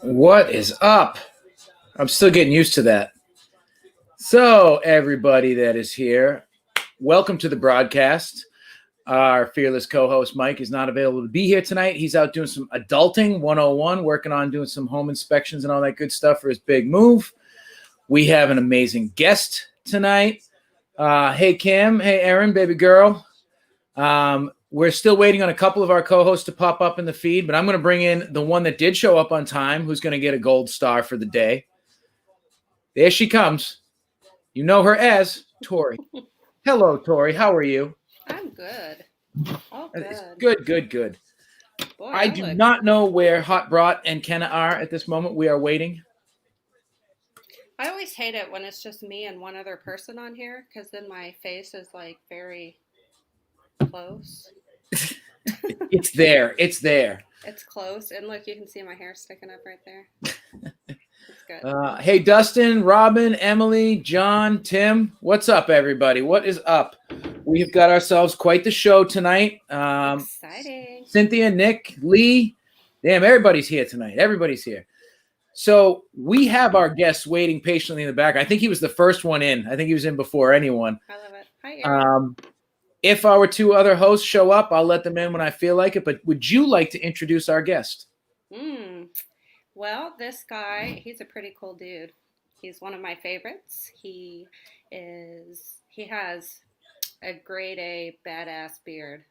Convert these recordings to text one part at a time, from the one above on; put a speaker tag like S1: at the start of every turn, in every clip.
S1: What is up? I'm still getting used to that. So, everybody that is here, welcome to the broadcast. Our fearless co-host Mike is not available to be here tonight. He's out doing some adulting 101, working on doing some home inspections and all that good stuff for his big move. We have an amazing guest tonight. Hey, Kim. Hey, Erin, baby girl. We're still waiting on a couple of our co-hosts to pop up in the feed, but I'm going to bring in the one that did show up on time, who's going to get a gold star for the day. There she comes. You know her as Tori. Hello, Tori. How are you?
S2: I'm good. Oh, good.
S1: Good.
S2: Boy,
S1: I do not know where Hot Brat and Kenna are at this moment. We are waiting.
S2: I always hate it when it's just me and one other person on here, because then my face is like very close.
S1: It's there. It's
S2: close. And look, you can see my hair sticking up right there. It's good.
S1: Hey, Dustin, Robin, Emily, John, Tim. What's up, everybody? What is up? We have got ourselves quite the show tonight.
S2: Exciting.
S1: Cynthia, Nick, Lee. Damn, everybody's here tonight. Everybody's here. So we have our guests waiting patiently in the back. I think he was the first one in. I think he was in before anyone.
S2: I love it. Hi, Erin.
S1: If our two other hosts show up, I'll let them in when I feel like it. But would you like to introduce our guest?
S2: Well, this guy, he's a pretty cool dude. He's one of my favorites. He has a grade A badass beard.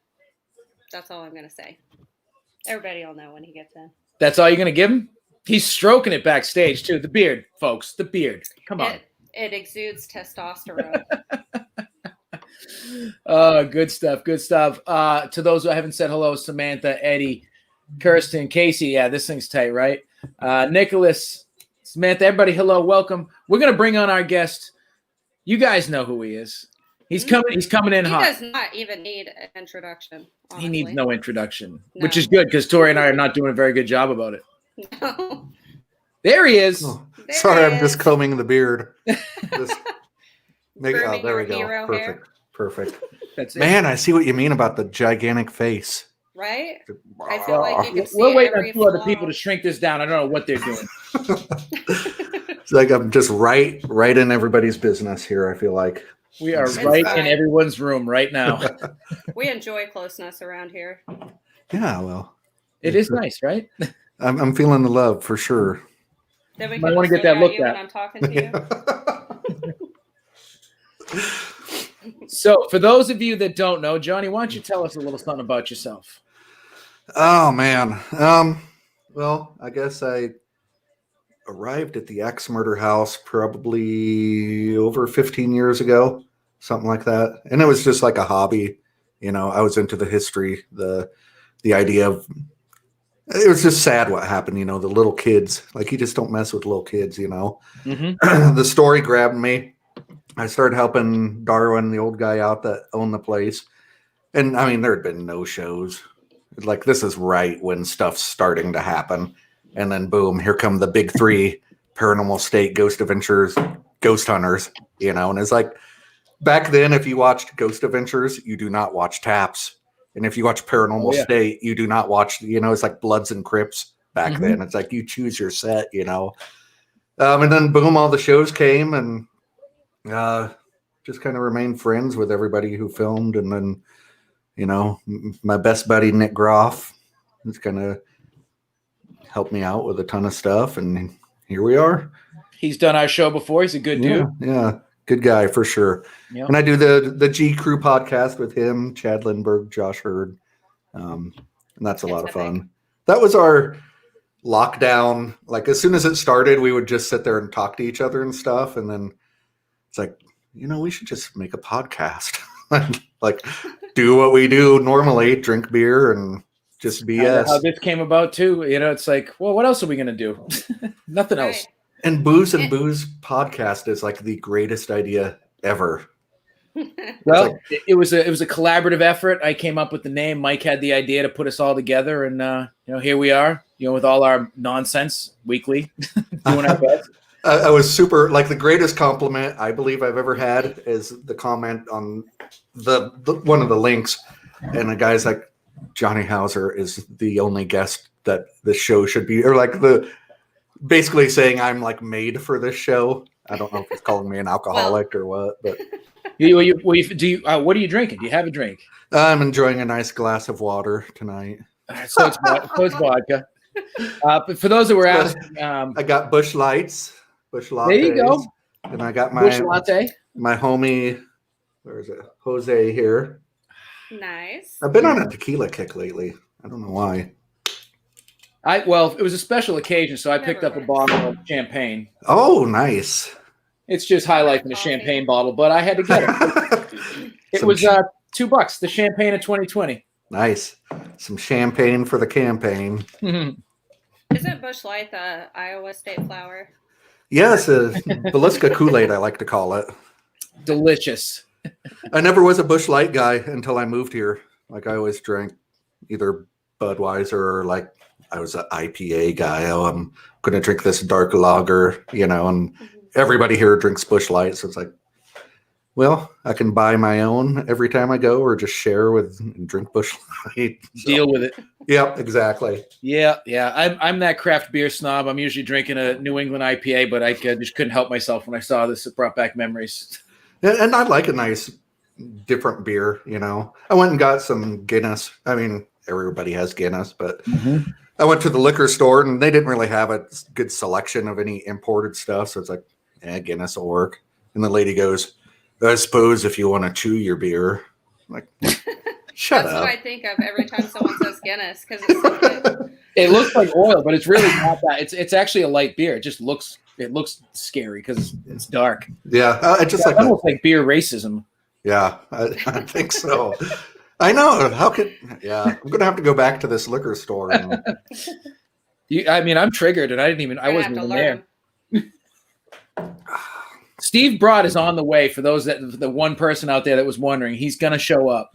S2: That's all I'm going to say. Everybody will know when he gets in.
S1: That's all you're going to give him? He's stroking it backstage, too. The beard, folks. The beard. Come on.
S2: It exudes testosterone.
S1: Good stuff. To those who haven't said hello, Samantha, Eddie, Kirsten, Casey. Yeah, this thing's tight, right? Nicholas, Samantha, everybody, hello, welcome. We're going to bring on our guest. You guys know who he is. He's coming in hot.
S2: He does not even need an introduction. Honestly.
S1: He needs no introduction, which is good because Tori and I are not doing a very good job about it.
S2: No.
S1: There he is.
S3: Oh, sorry, I'm just combing the beard. There we go. Perfect.
S1: That's
S3: Man, I see what you mean about the gigantic face.
S2: Right? I feel like you can see
S1: we're waiting on two
S2: flaw.
S1: other people to shrink this down. I don't know what they're doing.
S3: It's like I'm just right in everybody's business here, I feel like.
S1: We are right in everyone's room right now.
S2: We enjoy closeness around here.
S3: Yeah, well.
S1: It is nice, right?
S3: I'm feeling the love for sure.
S2: Then we
S1: might want to get that looked at
S2: when I'm talking to you.
S1: So, for those of you that don't know, Johnny, why don't you tell us a little something about yourself?
S3: Oh, man. Well, I guess I arrived at the Axe Murder house probably over 15 years ago, something like that. And it was just like a hobby. You know, I was into the history, the idea of, it was just sad what happened, you know, the little kids, like you just don't mess with little kids, you know.
S1: Mm-hmm.
S3: The story grabbed me. I started helping Darwin, the old guy out that owned the place. And I mean, there had been no shows. Like, this is right when stuff's starting to happen. And then boom, here come the big three: Paranormal State, Ghost Adventures, Ghost Hunters, you know. And it's like, back then, if you watched Ghost Adventures, you do not watch Taps. And if you watch Paranormal State, you do not watch, you know, it's like Bloods and Crips back then. It's like you choose your set, you know. And then boom, all the shows came, and just kind of remained friends with everybody who filmed. And then, you know, my best buddy, Nick Groff, is kind of helped me out with a ton of stuff. And here we are.
S1: He's done our show before. He's a good dude.
S3: Yeah. Good guy for sure. Yep. And I do the G Crew podcast with him, Chad Lindbergh, Josh Hurd. And that's a lot of fun. That was our lockdown. Like, as soon as it started, we would just sit there and talk to each other and stuff. And then it's like, you know, we should just make a podcast. Like, do what we do normally, drink beer and just BS.
S1: How this came about too. You know, it's like, well, what else are we going to do? Nothing else.
S3: And Booze and Booze podcast is like the greatest idea ever.
S1: Well, like, it was a collaborative effort. I came up with the name. Mike had the idea to put us all together, and you know, here we are. You know, with all our nonsense weekly, doing our best.
S3: I was super, like, the greatest compliment I believe I've ever had is the comment on the one of the links, and the guy's like, Johnny Hauser is the only guest that the show should be, or like basically saying I'm like made for this show. I don't know if he's calling me an alcoholic or what, but
S1: what are you drinking? Do you have a drink?
S3: I'm enjoying a nice glass of water tonight.
S1: So it's vodka. But for those that were asking,
S3: I got Bush Lights, Bush Lattes.
S1: There you go.
S3: And I got
S1: Bush latte.
S3: my homie, where is it? Jose here.
S2: Nice.
S3: I've been on a tequila kick lately. I don't know why.
S1: It was a special occasion, so I picked up a bottle of champagne.
S3: Oh, nice.
S1: It's just high life in a champagne bottle, but I had to get it. It was $2. The champagne of 2020.
S3: Nice. Some champagne for the campaign.
S2: Isn't Bush Light the Iowa state flower?
S3: Yes, Villisca Kool-Aid, I like to call it.
S1: Delicious.
S3: I never was a Bush Light guy until I moved here. Like I always drank either Budweiser or like I was an IPA guy. Oh, I'm going to drink this dark lager, and everybody here drinks Bush Light. So it's like, well, I can buy my own every time I go or just share and drink Bush Light. So,
S1: deal with it.
S3: Yep, exactly.
S1: Yeah. I'm that craft beer snob. I'm usually drinking a New England IPA, but I just couldn't help myself when I saw this. It brought back memories.
S3: And I like a nice different beer, I went and got some Guinness. I mean, everybody has Guinness, but I went to the liquor store and they didn't really have a good selection of any imported stuff. So it's like, Guinness will work. And the lady goes, I suppose if you want to chew your beer. I'm like, shut up. That's
S2: what I think of every time someone says Guinness because it's so good.
S1: It looks like oil, but it's really not that. It's actually a light beer. It just looks scary because it's dark.
S3: Yeah, it's
S1: almost like beer racism.
S3: Yeah, I think so. I know. I'm gonna have to go back to this liquor store.
S1: I'm triggered, and I wasn't even there. Steve Broad is on the way. For the one person out there that was wondering, he's gonna show up.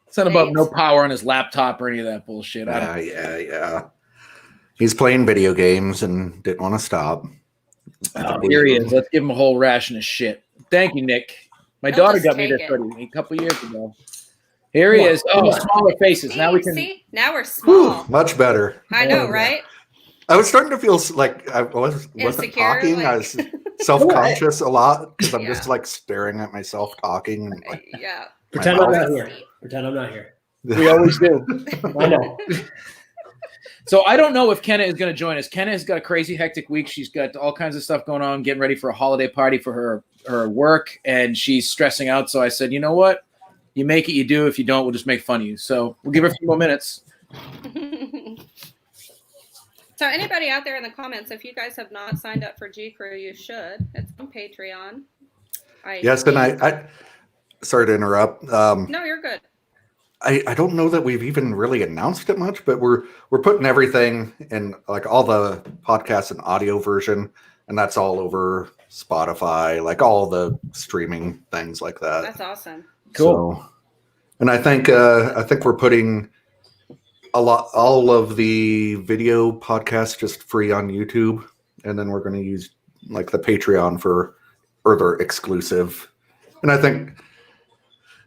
S1: It's not about no power on his laptop or any of that bullshit.
S3: Yeah. He's playing video games and didn't want to stop.
S1: Oh, here he is. Let's give him a whole ration of shit. Thank you, Nick. My daughter got me this hoodie a couple years ago. Here he is. Oh, smaller faces. Now we can
S2: see. Now we're small.
S3: Much better.
S2: I know, right?
S3: I was starting to feel like I wasn't talking. I was self-conscious a lot because I'm just like staring at myself talking. And, like,
S4: Pretend I'm not here. Pretend I'm not here.
S1: We always do.
S4: I know.
S1: So I don't know if Kenna is going to join us. Kenna has got a crazy hectic week. She's got all kinds of stuff going on, getting ready for a holiday party for her work, and she's stressing out. So I said, you know what? You make it, you do. If you don't, we'll just make fun of you. So we'll give her a few more minutes.
S2: So anybody out there in the comments, if you guys have not signed up for G Crew, you should. It's on Patreon.
S3: And I sorry to interrupt.
S2: No, you're good.
S3: I don't know that we've even really announced it much, but we're putting everything in like all the podcasts and audio version, and that's all over Spotify, like all the streaming things like that.
S2: That's awesome.
S1: Cool.
S3: So, and I think we're putting all of the video podcasts just free on YouTube, and then we're going to use like the Patreon for further exclusive. And I think,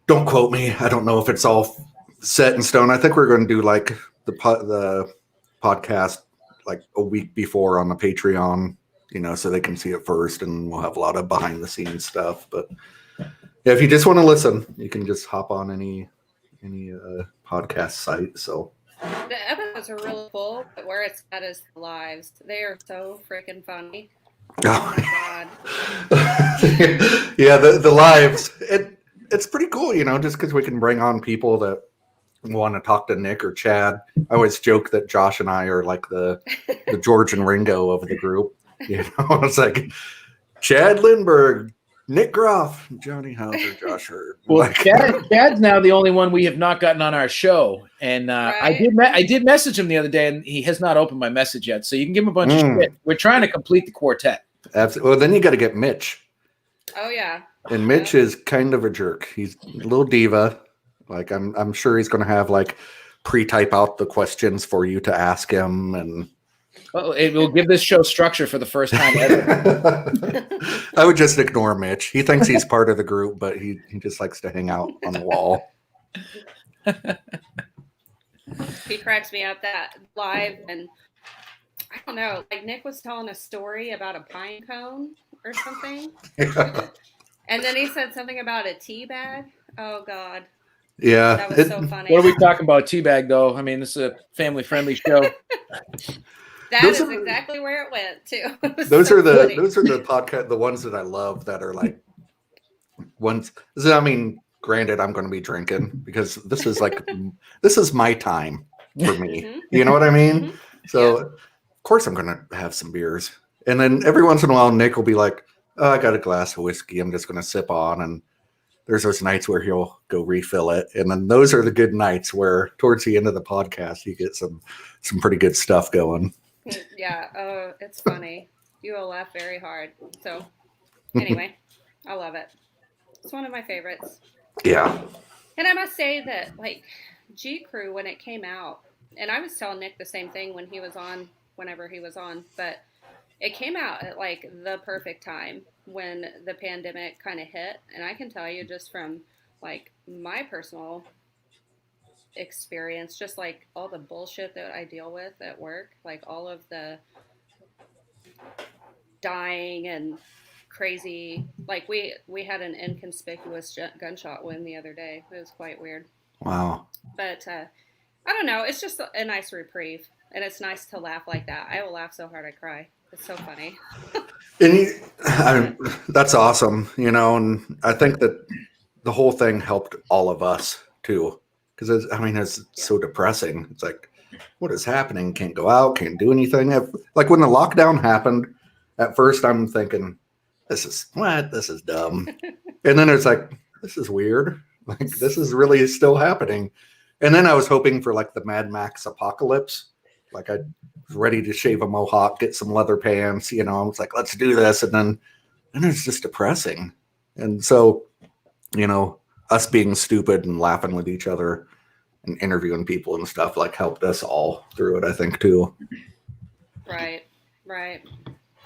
S3: don't quote me, I don't know if it's all set in stone. I think we're going to do like the podcast like a week before on the Patreon, so they can see it first, and we'll have a lot of behind the scenes stuff. But yeah, if you just want to listen, you can just hop on any podcast site. So
S2: the episodes are really full, but where it's at is the lives. They are so freaking funny. Oh my
S3: God. Yeah, the lives. It's pretty cool, just because we can bring on people that want to talk to Nick or Chad. I always joke that Josh and I are like the George and Ringo of the group. It's like Chad Lindbergh, Nick Groff, Johnny Hauser, Josh Hurd.
S1: Well, Chad's now the only one we have not gotten on our show, and right. I did message him the other day, and he has not opened my message yet. So you can give him a bunch of shit. We're trying to complete the quartet.
S3: Absolutely. Well, then you got to get Mitch.
S2: Oh yeah.
S3: And Mitch is kind of a jerk. He's a little diva. Like I'm sure he's going to have like pre-type out the questions for you to ask him, and
S1: it will give this show structure for the first time ever.
S3: I would just ignore Mitch. He thinks he's part of the group, but he just likes to hang out on the wall.
S2: He cracks me up that live and I don't know. Like Nick was telling a story about a pine cone or something, and then he said something about a tea bag. Oh God,
S3: Yeah.
S2: that was so funny.
S1: What are we talking about? Teabag, though. I mean, this is a family-friendly show.
S2: That
S3: Those
S2: is
S3: are-
S2: exactly where it went too. It was
S3: Those
S2: so
S3: are the
S2: funny.
S3: podcast, the ones that I love that are like ones. I mean, granted, I'm going to be drinking because this is my time for me.
S2: Mhm.
S3: You know what I mean?
S2: Mhm.
S3: So of course I'm going to have some beers, and then every once in a while Nick will be like, "Oh, I got a glass of whiskey. I'm just going to sip on." And there's those nights where he'll go refill it, and then those are the good nights where towards the end of the podcast you get some pretty good stuff going.
S2: Yeah. Oh, it's funny. You will laugh very hard. So anyway, I love it. It's one of my favorites.
S3: Yeah.
S2: And I must say that, like, G Crew, when it came out, and I was telling Nick the same thing when he was on, whenever he was on, but it came out at, like, the perfect time when the pandemic kind of hit. And I can tell you just from, like, my personal experience, just, like, all the bullshit that I deal with at work, like, all of the dying and crazy, like we had an inconspicuous gunshot wound the other day. It was quite weird.
S3: Wow.
S2: But I don't know, it's just a nice reprieve, and it's nice to laugh like that. I will laugh so hard I cry. It's so funny.
S3: And that's awesome, and I think that the whole thing helped all of us too, because it's so depressing. It's like, what is happening? Can't go out, can't do anything. Like when the lockdown happened, at first I'm thinking, this is dumb. And then it's like, this is weird. Like, this is really still happening. And then I was hoping for like the Mad Max apocalypse. Like I was ready to shave a mohawk, get some leather pants, I was like, let's do this. And then it's just depressing. And so, us being stupid and laughing with each other and interviewing people and stuff like helped us all through it, I think, too.
S2: Right.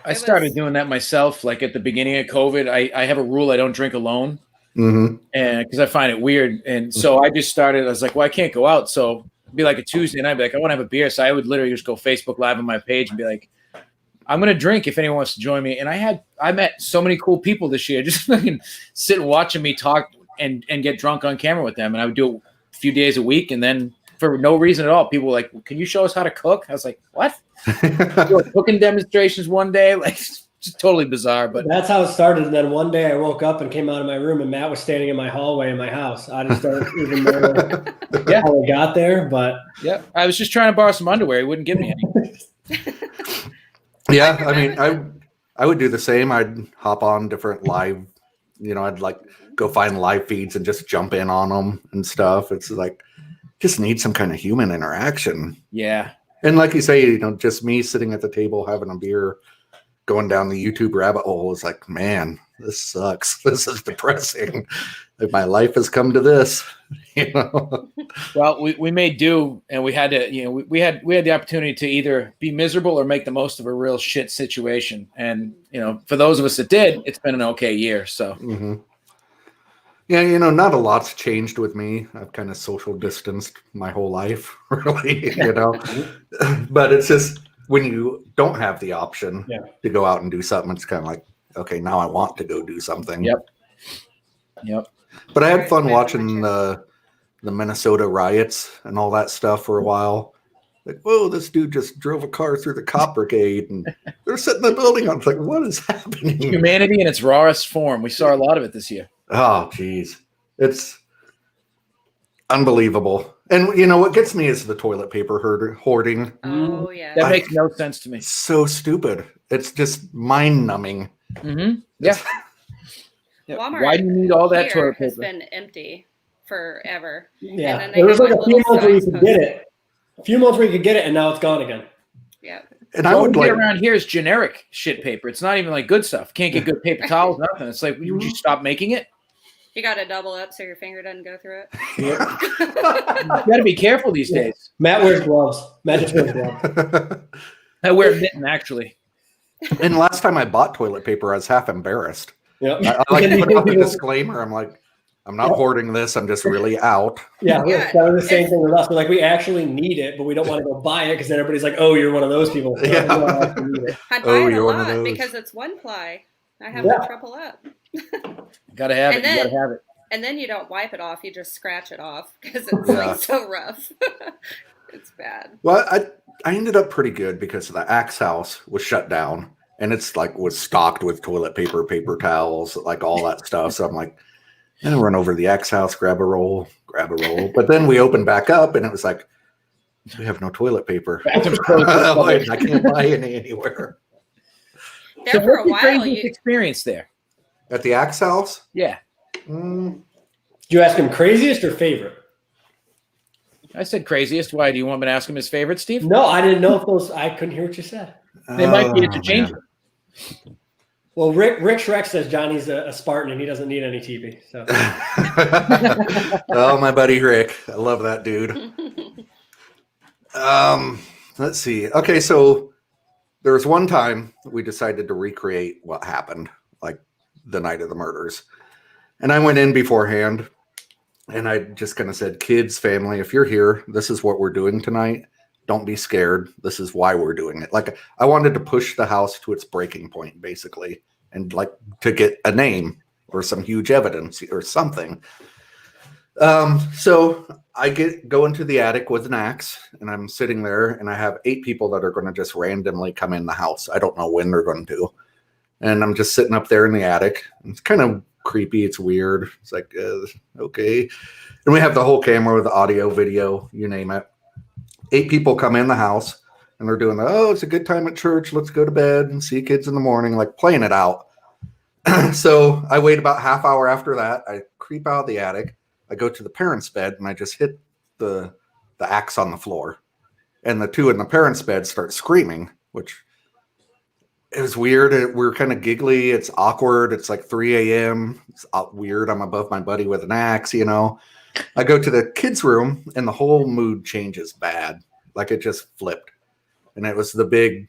S1: I started doing that myself. Like at the beginning of COVID, I have a rule: I don't drink alone,
S3: Mm-hmm.
S1: and because I find it weird. And so I just started. I was like, well, I can't go out, so it'd be like a Tuesday night. I'd be like, I want to have a beer, so I would literally just go Facebook Live on my page and be like, I'm gonna drink if anyone wants to join me. And I met so many cool people this year, just fucking sit and watching me talk and get drunk on camera with them. And I would do it a few days a week, and then for no reason at all, people were like, can you show us how to cook? I was like, what? Cooking demonstrations one day, like just totally bizarre. But
S4: that's how it started. And then one day I woke up and came out of my room, and Matt was standing in my hallway in my house. I just don't even know how I got there, but
S1: yeah, I was just trying to borrow some underwear. He wouldn't give me any.
S3: Yeah, I mean, I would do the same. I'd hop on different live, I'd like go find live feeds and just jump in on them and stuff. It's like, just need some kind of human interaction.
S1: Yeah.
S3: And like you say, just me sitting at the table having a beer, going down the YouTube rabbit hole is like, man, this sucks. This is depressing. If my life has come to this,
S1: Well, we made do, and we had to, we had the opportunity to either be miserable or make the most of a real shit situation. And for those of us that did, it's been an okay year. So.
S3: Mm-hmm. Yeah, not a lot's changed with me. I've kind of social distanced my whole life, really, But it's just when you don't have the option to go out and do something, it's kind of like, okay, now I want to go do something.
S1: Yep.
S3: But I had fun watching the Minnesota riots and all that stuff for a while. Like, whoa, this dude just drove a car through the cop brigade and they're setting the building on. It's like, what is happening?
S1: Humanity in its rawest form. We saw a lot of it this year.
S3: Oh, geez. It's unbelievable. And what gets me is the toilet paper hoarding.
S2: Oh, yeah.
S1: That makes no sense to me.
S3: It's so stupid. It's just mind numbing.
S1: Mm-hmm. Yeah.
S2: Walmart
S1: Why do you need all that
S2: here
S1: toilet paper?
S2: has been empty forever.
S4: Yeah,
S2: And then
S4: there was
S2: have,
S4: like a few
S2: little
S4: months where you
S2: signs
S4: could get
S2: posted.
S4: it. A few months where you could get it, and now it's gone again.
S2: Yeah.
S3: And
S1: All
S3: I would
S1: we
S3: like
S1: get around here is generic shit paper. It's not even like good stuff. Can't get good paper towels, nothing. It's like, would you stop making it?
S2: You got to double up so your finger doesn't go through it.
S1: You got to be careful these days.
S4: Matt wears gloves. Matt just wears gloves.
S1: I wear a mitten, actually.
S3: And last time I bought toilet paper, I was half embarrassed.
S4: Yep.
S3: I like put out the disclaimer. I'm like, I'm not hoarding this. I'm just really out.
S4: Yeah,
S2: Yeah,
S4: that was the same thing with us. We're like, we actually need it, but we don't want to go buy it because then everybody's like, oh, you're one of those people. So
S3: Yeah.
S4: no, I actually need it.
S2: I buy
S3: Oh,
S2: it a
S3: you're one of
S2: lot
S3: those.
S2: because it's one ply. I have
S4: Yeah.
S2: to triple up.
S1: Gotta have
S2: And
S1: it. You
S2: then-
S1: gotta have it.
S2: And then you don't wipe it off; you just scratch it off because it's
S3: Yeah.
S2: like so rough. It's bad.
S3: Well, I ended up pretty good because the Axe House was shut down, and it's like was stocked with toilet paper, paper towels, like all that stuff. So I'm like, and run over to the Axe House, grab a roll. But then we opened back up, and it was like, we have no toilet paper.
S1: Bathroom's closed.
S3: I can't buy any anywhere.
S2: There
S1: So
S2: for a
S1: what's your
S2: while,
S1: craziest experience there?
S3: At the Axe House,
S1: Yeah.
S4: Did you ask him craziest or favorite?
S1: I said craziest. Why do you want me to ask him his favorite, Steve?
S4: No, I didn't know if those. I couldn't hear what you said.
S1: They might be
S3: Oh,
S1: interchangeable.
S4: Well, Rick Shrek says Johnny's a Spartan and he doesn't need any TV. So
S3: Oh, my buddy Rick. I love that dude. Let's see. Okay, so there was one time we decided to recreate what happened, like the night of the murders. And I went in beforehand and I just kind of said, kids, family, if you're here, this is what we're doing tonight. Don't be scared. This is why we're doing it. Like, I wanted to push the house to its breaking point, basically, and like to get a name or some huge evidence or something. So I go into the attic with an axe, and I'm sitting there, and I have 8 people that are going to just randomly come in the house. I don't know when they're going to. And I'm just sitting up there in the attic. It's kind of creepy. It's weird. It's like, okay. And we have the whole camera with audio, video, you name it. 8 people come in the house, and they're doing, it's a good time at church. Let's go to bed and see kids in the morning, like playing it out. So I wait about half hour after that. I creep out of the attic. I go to the parents' bed, and I just hit the axe on the floor. And the 2 in the parents' bed start screaming, which it was weird. We're kind of giggly. It's awkward. It's like 3 a.m. It's weird. I'm above my buddy with an axe, you know. I go to the kids' room, and the whole mood changes bad. Like it just flipped. And it was the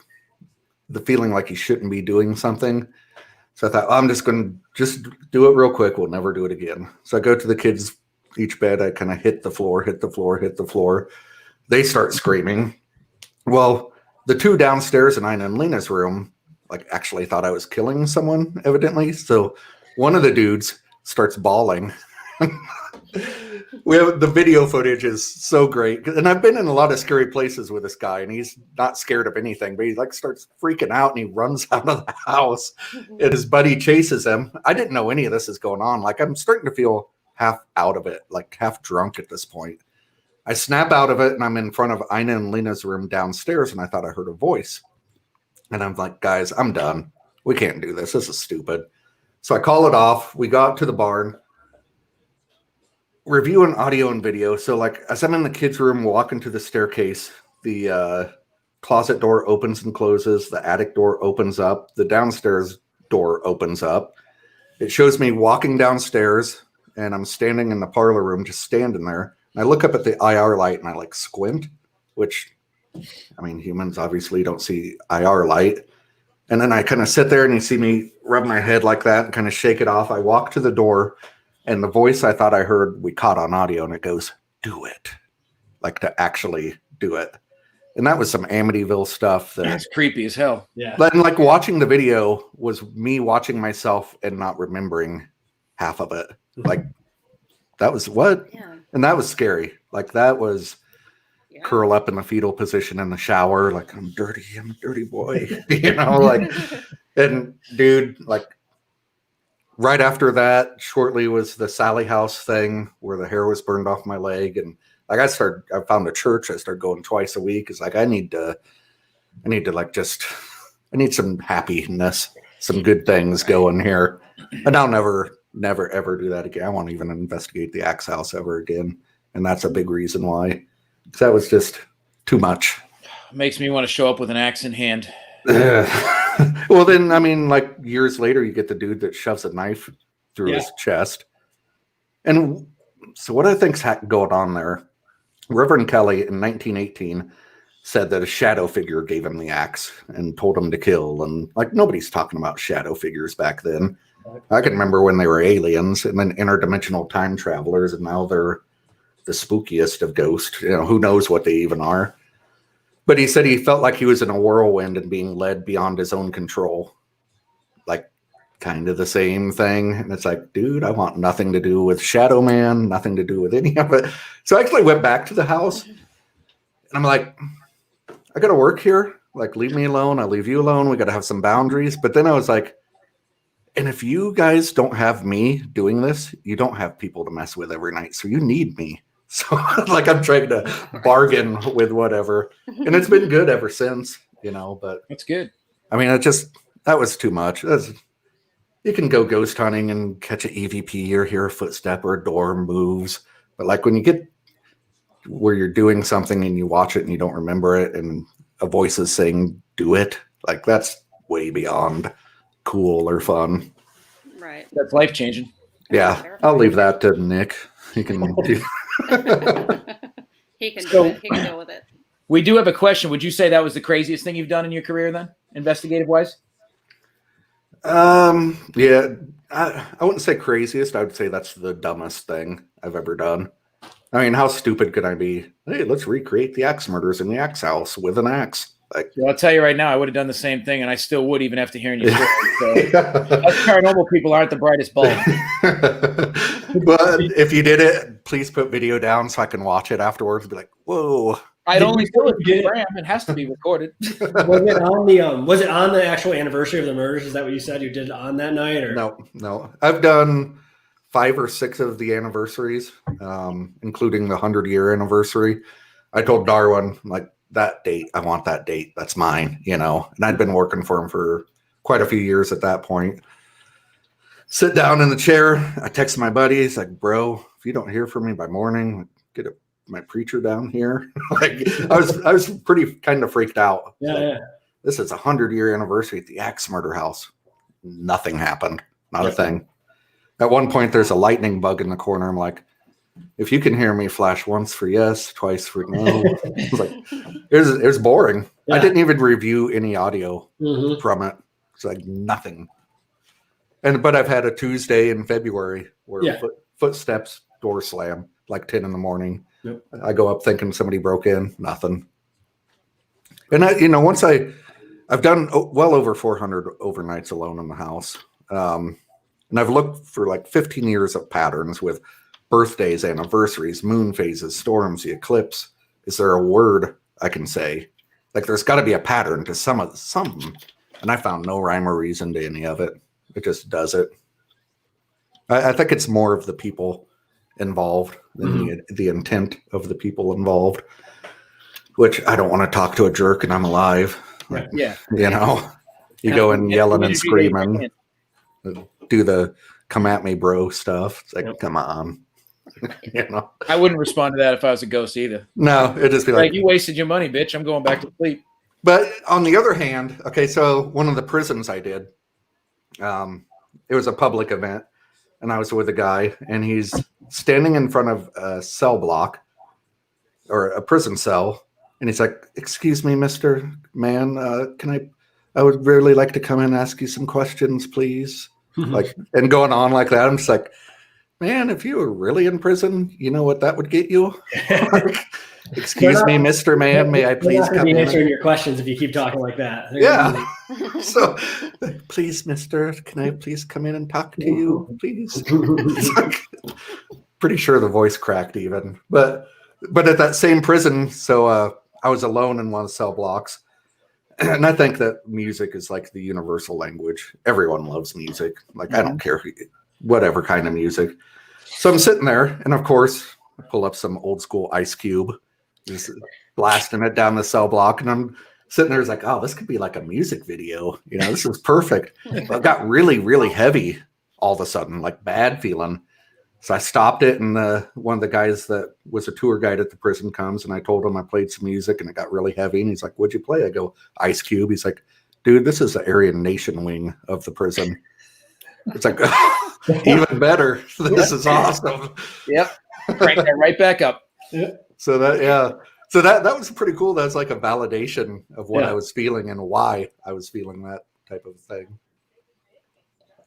S3: feeling like you shouldn't be doing something. So I thought, I'm just going to just do it real quick. We'll never do it again. So I go to the kids' each bed. I kind of hit the floor. They start screaming. Well, the 2 downstairs and in Lena's room, like actually thought I was killing someone, evidently. So one of the dudes starts bawling. We have the video footage is so great, and I've been in a lot of scary places with this guy, and he's not scared of anything, but he like starts freaking out and he runs out of the house, and his buddy chases him. I didn't know any of this is going on. Like I'm starting to feel half out of it, like half drunk at this point. I snap out of it, and I'm in front of Ina and Lena's room downstairs, and I thought I heard a voice, and I'm like, guys, I'm done. We can't do this. This is stupid. So I call it off. We go out to the barn. Reviewing audio and video. So like as I'm in the kids' room walking to the staircase, the closet door opens and closes, the attic door opens up, the downstairs door opens up. It shows me walking downstairs, and I'm standing in the parlor room, just standing there. And I look up at the IR light and I like squint, which I mean humans obviously don't see IR light. And then I kind of sit there and you see me rub my head like that and kind of shake it off. I walk to the door. And the voice I thought I heard, we caught on audio, and it goes, do it. Like to actually do it. And that was some Amityville stuff.
S1: That's creepy as hell.
S4: yeah.
S3: But like watching the video was me watching myself and not remembering half of it. Like that was what?
S2: Yeah.
S3: And that was scary. Like that was
S2: Yeah.
S3: curl up in the fetal position in the shower. Like I'm a dirty boy. You know, like, and dude, like, right after that, shortly was the Sally House thing where the hair was burned off my leg. And like I found a church. I started going twice a week. It's like, I need some happiness, some good things going here. And I'll never, ever do that again. I won't even investigate the Axe House ever again. And that's a big reason why. Because that was just too much.
S1: Makes me want to show up with an axe in hand.
S3: Well, then, I mean, like years later, you get the dude that shoves a knife through his chest. And so what I think's going on there, Reverend Kelly in 1918 said that a shadow figure gave him the axe and told him to kill. And like nobody's talking about shadow figures back then. I can remember when they were aliens and then interdimensional time travelers, and now they're the spookiest of ghosts. Who knows what they even are. But he said he felt like he was in a whirlwind and being led beyond his own control. Like, kind of the same thing. And it's like, dude, I want nothing to do with Shadow Man, nothing to do with any of it. So I actually went back to the house, and I'm like, I got to work here. Like, leave me alone. I'll leave you alone. We got to have some boundaries. But then I was like, and if you guys don't have me doing this, you don't have people to mess with every night. So you need me. So like, I'm trying to bargain with whatever. And it's been good ever since, but
S1: That's good.
S3: I mean, that was too much. You can go ghost hunting and catch an EVP or hear a footstep or a door moves. But like when you get where you're doing something and you watch it and you don't remember it and a voice is saying, do it. Like, that's way beyond cool or fun.
S2: Right.
S1: That's life changing.
S3: Yeah. I'll leave that to Nick. He can do.
S2: He can do it. He can deal with it.
S1: We do have a question. Would you say that was the craziest thing you've done in your career then, investigative wise?
S3: Yeah, I wouldn't say craziest. I would say that's the dumbest thing I've ever done. I mean, how stupid could I be? Hey, let's recreate the axe murders in the axe house with an axe. Like,
S1: Well, I'll tell you right now, I would have done the same thing, and I still would even after hearing your story. So, us paranormal people aren't the brightest bulb.
S3: but if you did it, please put video down so I can watch it afterwards and be like, whoa.
S1: I'd only do it
S4: did it.
S1: Graham. It has to be recorded.
S4: Was it on the actual anniversary of the murders? Is that what you said? You did it on that night, or
S3: No. I've done 5 or 6 of the anniversaries, including the 100-year anniversary. I told Darwin, like, that date, I want that date. That's mine, And I'd been working for him for quite a few years at that point. Sit down in the chair. I text my buddy. He's like, bro, if you don't hear from me by morning, get my preacher down here. Like, I was pretty kind of freaked out.
S4: Yeah.
S3: This is a 100-year anniversary at the Axe Murder House. Nothing happened. Not a thing. At one point, there's a lightning bug in the corner. I'm like, if you can hear me flash once for yes, twice for no. It was like, it was boring.
S4: Yeah.
S3: I didn't even review any audio
S4: Mm-hmm.
S3: from it. It's like nothing. But I've had a Tuesday in February where footsteps, door slam, like 10 in the morning.
S4: Yep.
S3: I go up thinking somebody broke in, nothing. And I've done well over 400 overnights alone in the house. And I've looked for like 15 years of patterns with birthdays, anniversaries, moon phases, storms, the eclipse. Is there a word I can say? Like, there's got to be a pattern to something. And I found no rhyme or reason to any of it. It just does it. I think it's more of the people involved than the intent of the people involved, which I don't want to talk to a jerk and I'm alive. Like,
S1: Yeah.
S3: You go in yelling and screaming, do the come at me, bro stuff. It's like, come on.
S1: I wouldn't respond to that if I was a ghost either.
S3: No, it'd just be
S1: like, you wasted your money, bitch. I'm going back to sleep.
S3: But on the other hand, okay, so one of the prisons I did, it was a public event, and I was with a guy, and he's standing in front of a cell block or a prison cell, and he's like, "Excuse me, Mr. Man, I would really like to come in and ask you some questions, please." Like, and going on like that. I'm just like, man, if you were really in prison, you know what that would get you? Like, excuse me, Mr. Man, may I please come in?
S4: Answering your questions if you keep talking like that.
S3: Yeah. So, please, mister, can I please come in and talk to you, please? Like, pretty sure the voice cracked even. But at that same prison, so I was alone in one of the cell blocks. And I think that music is like the universal language. Everyone loves music. Like, I don't care whatever kind of music. So I'm sitting there, and of course, I pull up some old school Ice Cube, just blasting it down the cell block, and I'm sitting there, it's like, oh, this could be like a music video. This is perfect. But it got really, really heavy all of a sudden, like bad feeling. So I stopped it, and one of the guys that was a tour guide at the prison comes, and I told him I played some music, and it got really heavy. And he's like, "What'd you play?" I go, "Ice Cube." He's like, "Dude, this is the Aryan Nation wing of the prison." It's like, even better. This is awesome.
S1: Yep. Crank that right back up.
S3: So that was pretty cool. That's like a validation of what I was feeling and why I was feeling that type of thing.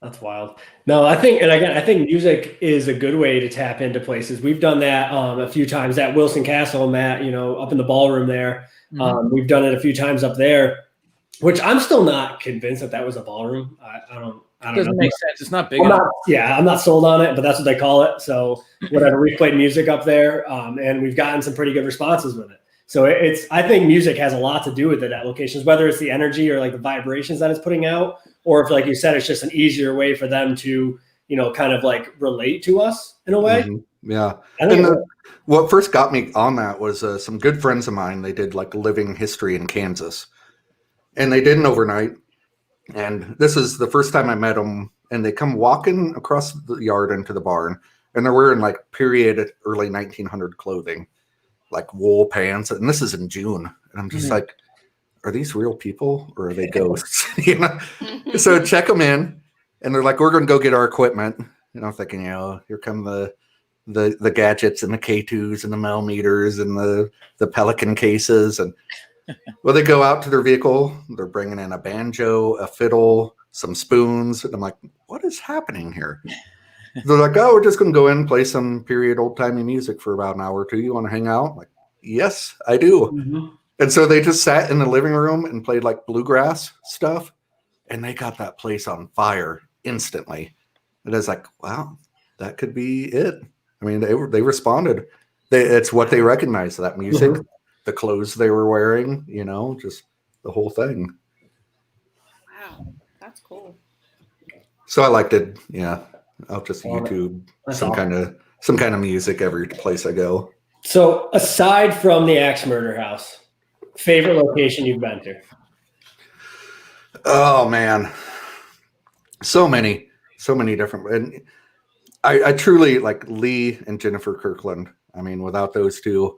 S4: That's wild. No, I think, and again, I think music is a good way to tap into places. We've done that a few times at Wilson Castle, Matt, up in the ballroom there.
S1: Mhm.
S4: We've done it a few times up there, which I'm still not convinced that was a ballroom. I don't
S1: Doesn't
S4: know.
S1: make sense. It's not big
S4: I'm
S1: enough.
S4: I'm not sold on it, but that's what they call it. So whatever, we've played music up there, and we've gotten some pretty good responses with it. So I think music has a lot to do with it at locations, whether it's the energy or like the vibrations that it's putting out, or if, like you said, it's just an easier way for them to, kind of like relate to us in a way.
S3: Mm-hmm. Yeah.
S4: I think
S3: What first got me on that was some good friends of mine. They did like living history in Kansas, and they did an overnight. And this is the first time I met them. And they come walking across the yard into the barn, and they're wearing like period early 1900 clothing, like wool pants. And this is in June, and I'm just like, are these real people or are they ghosts? So check them in, and they're like, we're going to go get our equipment. And I'm thinking, here come the gadgets and the K2s and the millimeters and the Pelican cases. And well, they go out to their vehicle. They're bringing in a banjo, a fiddle, some spoons. And I'm like, what is happening here? They're like, oh, we're just going to go in and play some period old-timey music for about an hour or two. You want to hang out? I'm like, yes, I do.
S4: Mm-hmm.
S3: And so they just sat in the living room and played like bluegrass stuff. And they got that place on fire instantly. And I was like, wow, that could be it. I mean, they responded. It's what they recognized, that music, the clothes they were wearing, just the whole thing.
S2: Wow, that's cool.
S3: So I liked it. Yeah. I'll just YouTube some kind of music every place I go.
S4: So aside from the Axe Murder House, favorite location you've been to?
S3: Oh man, so many different. And I truly like Lee and Jennifer Kirkland. I mean, without those two,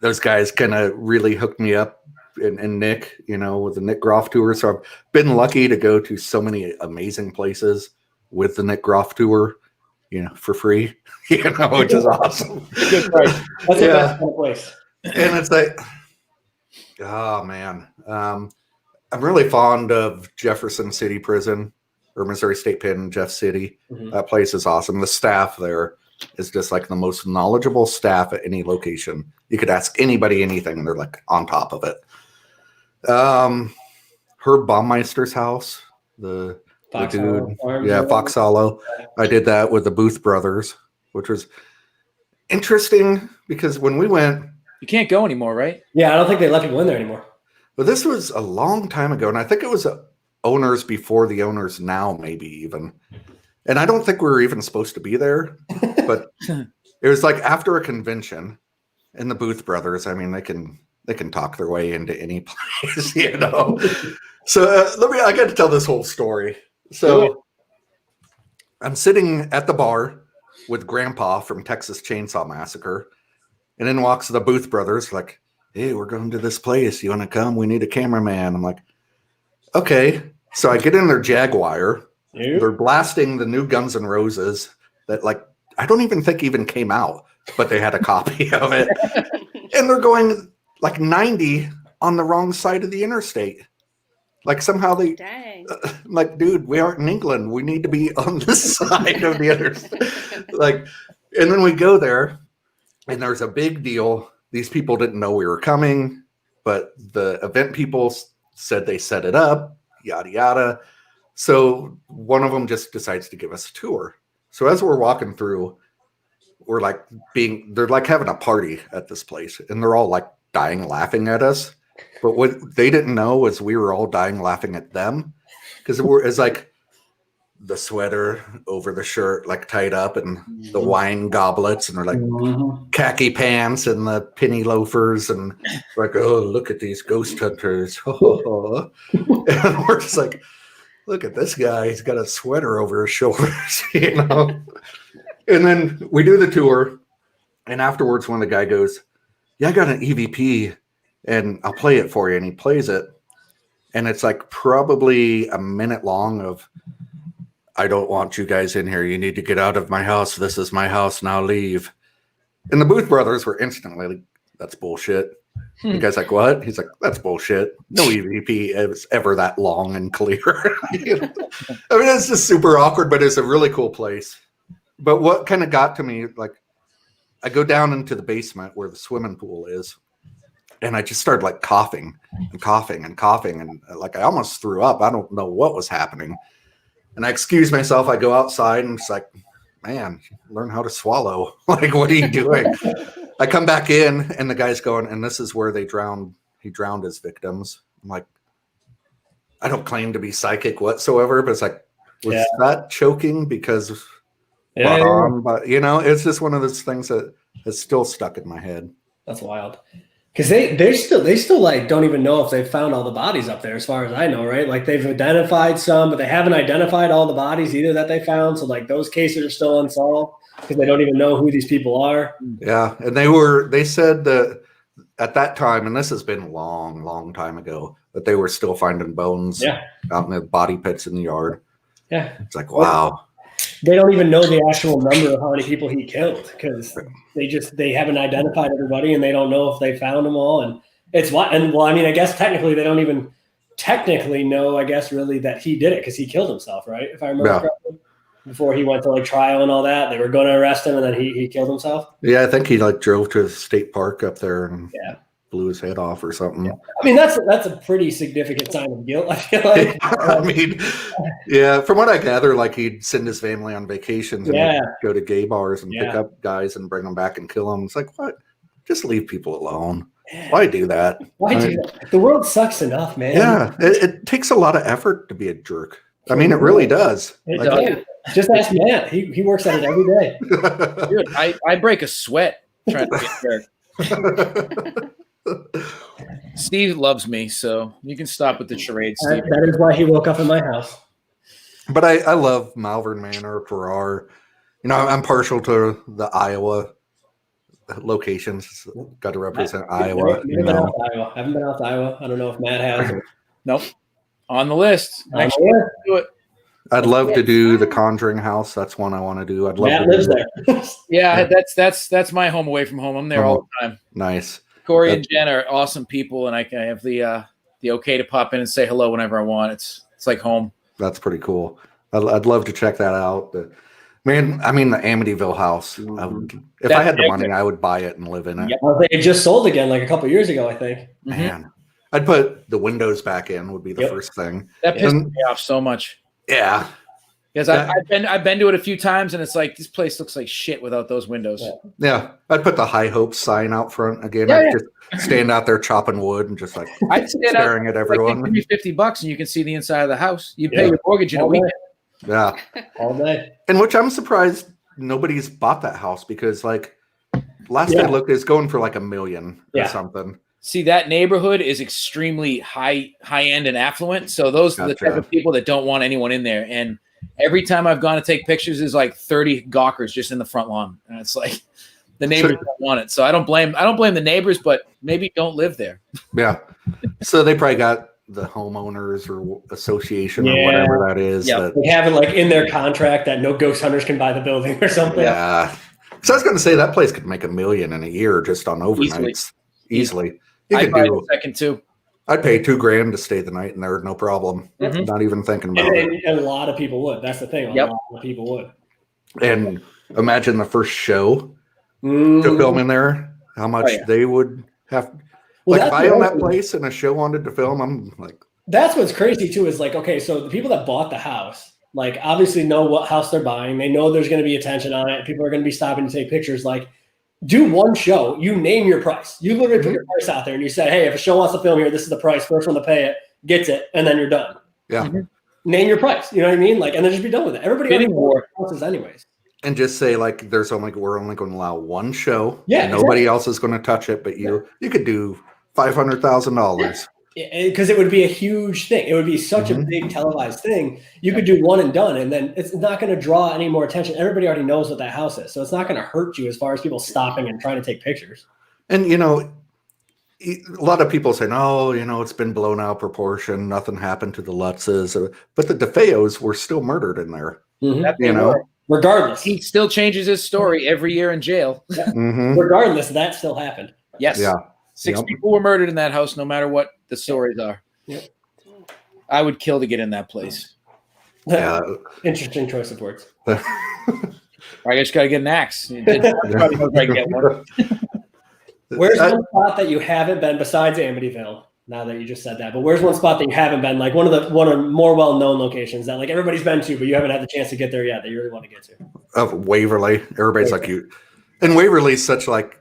S3: those guys kind of really hooked me up. And Nick, with the Nick Groff tour. So I've been lucky to go to so many amazing places with the Nick Groff tour, for free, which is awesome.
S4: Good price. That's the best kind of place.
S3: And it's like, oh man, I'm really fond of Jefferson City Prison or Missouri State Pen, Jeff City.
S4: Mm-hmm.
S3: That place is awesome. The staff there is just like the most knowledgeable staff at any location. You could ask anybody anything, and they're like on top of it. Herb Baumeister's house, the dude, Fox Hollow. I did that with the Booth brothers, which was interesting because when we went,
S1: You can't go anymore, right?
S4: Yeah, I don't think they let people in there anymore.
S3: but this was a long time ago, and I think it was owners before the owners now, maybe even. And I don't think we were even supposed to be there, but it was like after a convention, and the Booth brothers. I mean, they can talk their way into any place, So I got to tell this whole story. So I'm sitting at the bar with Grandpa from Texas Chainsaw Massacre, and in walks the Booth brothers, like, hey, we're going to this place. You want to come? We need a cameraman. I'm like, okay. So I get in their Jaguar. They're blasting the new Guns N' Roses that, like, I don't even think even came out, but they had a copy of it. And they're going like 90 on the wrong side of the interstate. Like somehow they, like, dude, we aren't in England. We need to be on this side of the interstate. Like, and then we go there, and there's a big deal. These people didn't know we were coming, but the event people said they set it up, yada, yada. So one of them just decides to give us a tour. So as we're walking through, we're like they're like having a party at this place, and they're all like dying laughing at us. But what they didn't know was we were all dying laughing at them, because it's like the sweater over the shirt, like tied up, and the wine goblets, and they're like khaki pants and the penny loafers, and like, oh, look at these ghost hunters. And we're just like, look at this guy. He's got a sweater over his shoulders, And then we do the tour, and afterwards, when the guy goes, yeah, I got an EVP, and I'll play it for you. And he plays it, and it's like probably a minute long of, I don't want you guys in here. You need to get out of my house. This is my house. Now leave. And the Booth brothers were instantly like, that's bullshit. The guy's like, what? He's like, that's bullshit. No EVP is ever that long and clear. You know? I mean, it's just super awkward, but it's a really cool place. But what kind of got to me, like, I go down into the basement where the swimming pool is, and I just started like coughing and coughing and coughing, and like I almost threw up. I don't know what was happening. And I excuse myself. I go outside, and it's like, man, learn how to swallow. Like, what are you doing? I come back in, and the guy's going, and this is where he drowned his victims. I'm like, I don't claim to be psychic whatsoever, but it's like, was that choking? Because but you know, it's just one of those things that is still stuck in my head.
S4: That's wild. Because they still like don't even know if they've found all the bodies up there, as far as I know, right? Like they've identified some, but they haven't identified all the bodies either that they found. So like those cases are still unsolved because they don't even know who these people are.
S3: Yeah, and they said that at that time, and this has been a long time ago, that they were still finding bones out in the body pits in the yard.
S4: Yeah,
S3: it's like, wow.
S4: They don't even know the actual number of how many people he killed because they haven't identified everybody, and they don't know if they found them all. And I mean, I guess technically they don't even technically know, I guess, really that he did it because he killed himself, right? If I remember correctly. Before he went to like trial and all that, they were going to arrest him, and then he killed himself. Yeah,
S3: I think he like drove to a state park up there and blew his head off or something.
S4: Yeah. I mean, that's a pretty significant sign of guilt, I feel like.
S3: I mean, from what I gather, like he'd send his family on vacations and he'd go to gay bars and pick up guys and bring them back and kill them. It's like, what? Just leave people alone. Why do that?
S4: Why do that? The world sucks enough, man.
S3: Yeah, it takes a lot of effort to be a jerk. I mean, it really does.
S4: It does. Just ask Matt. He works at it every day.
S1: Dude, I break a sweat trying to get there. Steve loves me, so you can stop with the charade, Steve.
S4: That is why he woke up in my house.
S3: But I love Malvern Manor, Farrar. You know, I'm partial to the Iowa locations. Got to represent Iowa.
S4: I haven't been out to Iowa. I don't know if Matt has.
S1: Nope. On the list. Next year, do it.
S3: I'd love to do the Conjuring House. That's one I want to do. I'd love
S4: Matt
S3: to
S4: lives
S3: there.
S1: Yeah, that's my home away from home. I'm there all the time.
S3: Nice.
S1: Corey and Jen are awesome people, and I have the okay to pop in and say hello whenever I want. It's like home.
S3: That's pretty cool. I'd love to check that out. Man, I mean the Amityville house. If I had the money, I would buy it and live in it.
S4: Yeah. They just sold again like a couple years ago, I think.
S3: Man, I'd put the windows back in. Would be the first thing.
S1: That pissed me off so much.
S3: Yeah,
S1: because I've been to it a few times, and it's like this place looks like shit without those windows.
S3: Yeah, I'd put the High Hopes sign out front again. I'd just stand out there chopping wood and just like staring at everyone.
S1: Like, give me $50 and you can see the inside of the house. You pay your mortgage in a weekend.
S3: Yeah,
S4: all day.
S3: And which I'm surprised nobody's bought that house because like last I looked, it's going for like $1 million or something.
S1: See, that neighborhood is extremely high end and affluent. So those are the type of people that don't want anyone in there. And every time I've gone to take pictures, there's like 30 gawkers just in the front lawn. And it's like the neighbors don't want it. So I don't blame the neighbors, but maybe don't live there.
S3: Yeah. So they probably got the homeowners or association or whatever that is.
S4: Yeah. They have it like in their contract that no ghost hunters can buy the building or something.
S3: Yeah. So I was going to say that place could make $1 million in a year just on overnights. Easily.
S1: I'd buy a second too.
S3: I'd pay $2,000 to stay the night in there, no problem. Not even thinking about it.
S4: And a lot of people would. That's the thing. A lot of people would.
S3: And imagine the first show to film in there. How much they would have. Like if I own that place and a show wanted to film, I'm like.
S4: That's what's crazy too. Is like, okay, so the people that bought the house, like obviously know what house they're buying. They know there's going to be attention on it. People are going to be stopping to take pictures. Like. Do one show. You name your price. You literally put your price out there and you say, hey, if a show wants to film here, this is the price. First one to pay it gets it, and then you're done.
S3: Yeah.
S4: Name your price. You know what I mean? Like, and then just be done with it. Everybody already knows houses anyways.
S3: And just say like we're only going to allow one show.
S4: Yeah.
S3: And nobody else is going to touch it but you. You could do $500,000.
S4: Because it would be a huge thing. It would be such a big televised thing. You could do one and done, and then it's not going to draw any more attention. Everybody already knows what that house is, so it's not going to hurt you as far as people stopping and trying to take pictures.
S3: And you know, a lot of people say, "No, you know, it's been blown out of proportion. Nothing happened to the Lutzes," but the DeFeos were still murdered in there. You know,
S4: regardless,
S1: he still changes his story every year in jail.
S4: Regardless, that still happened.
S1: Yes.
S3: Yeah.
S1: Six people were murdered in that house, no matter what the stories are.
S4: Yep.
S1: I would kill to get in that place.
S3: Yeah.
S4: Interesting choice of words.
S1: I just got to get an axe. Everybody knows I can get one.
S4: Where's one spot that you haven't been besides Amityville? Now that you just said that, but where's one spot that you haven't been? Like one of more well-known locations that like everybody's been to, but you haven't had the chance to get there yet that you really want to get to.
S3: Of Waverly, everybody's like you, and Waverly's such like.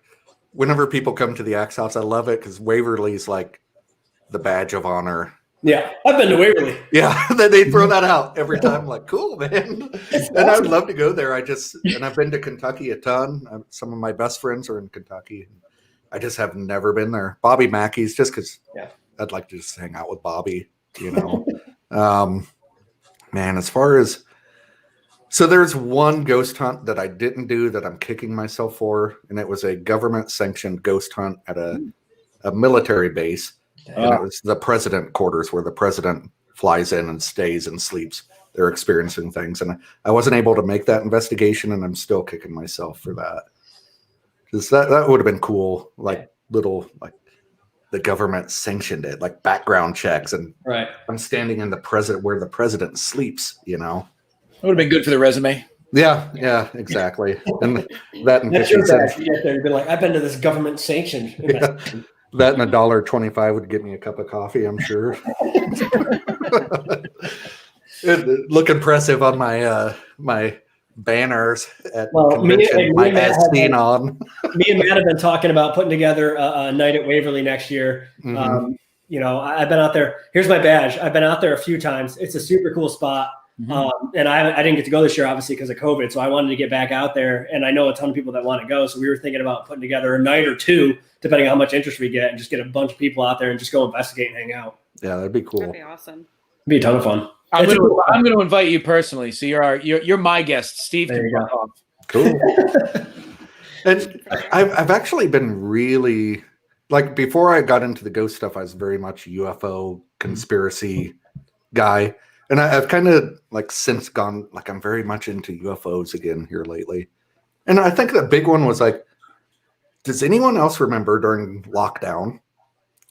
S3: Whenever people come to the Axe House, I love it because Waverly's like the badge of honor.
S4: Yeah, I've been to Waverly.
S3: Yeah, then they throw that out every time. Like, cool, man. And I would love to go there. And I've been to Kentucky a ton. Some of my best friends are in Kentucky. I just have never been there. Bobby Mackey's just because I'd like to just hang out with Bobby, you know. Man, as far as so there's one ghost hunt that I didn't do that I'm kicking myself for, and it was a government-sanctioned ghost hunt at a military base. And it was the president quarters where the president flies in and stays and sleeps. They're experiencing things. And I wasn't able to make that investigation, and I'm still kicking myself for that. Because that would have been cool, like little, like the government sanctioned it, like background checks. And I'm standing in where the president sleeps, you know.
S1: It would have been good for the resume.
S3: Yeah, exactly. And that and
S4: that's your bad. You get there and be like, I've been to this government sanctioned.
S3: Yeah. That and $1.25 would get me a cup of coffee, I'm sure. It look impressive on my my banners at convention. My as seen on.
S4: Me and Matt have been talking about putting together a night at Waverly next year.
S3: Mm-hmm.
S4: You know, I've been out there. Here's my badge. I've been out there a few times. It's a super cool spot.
S1: Mm-hmm.
S4: And I didn't get to go this year, obviously, because of COVID. So I wanted to get back out there. And I know a ton of people that want to go. So we were thinking about putting together a night or two, depending on how much interest we get, and just get a bunch of people out there and just go investigate and hang out.
S3: Yeah, that'd be cool.
S2: That'd be awesome.
S4: It'd be a ton of fun.
S1: I'm going to invite you personally. So you're my guest, Steve.
S4: There you go.
S3: Cool. And I've actually been really like before I got into the ghost stuff, I was very much UFO conspiracy guy. And I've kind of like since gone, like I'm very much into UFOs again here lately. And I think the big one was like, does anyone else remember during lockdown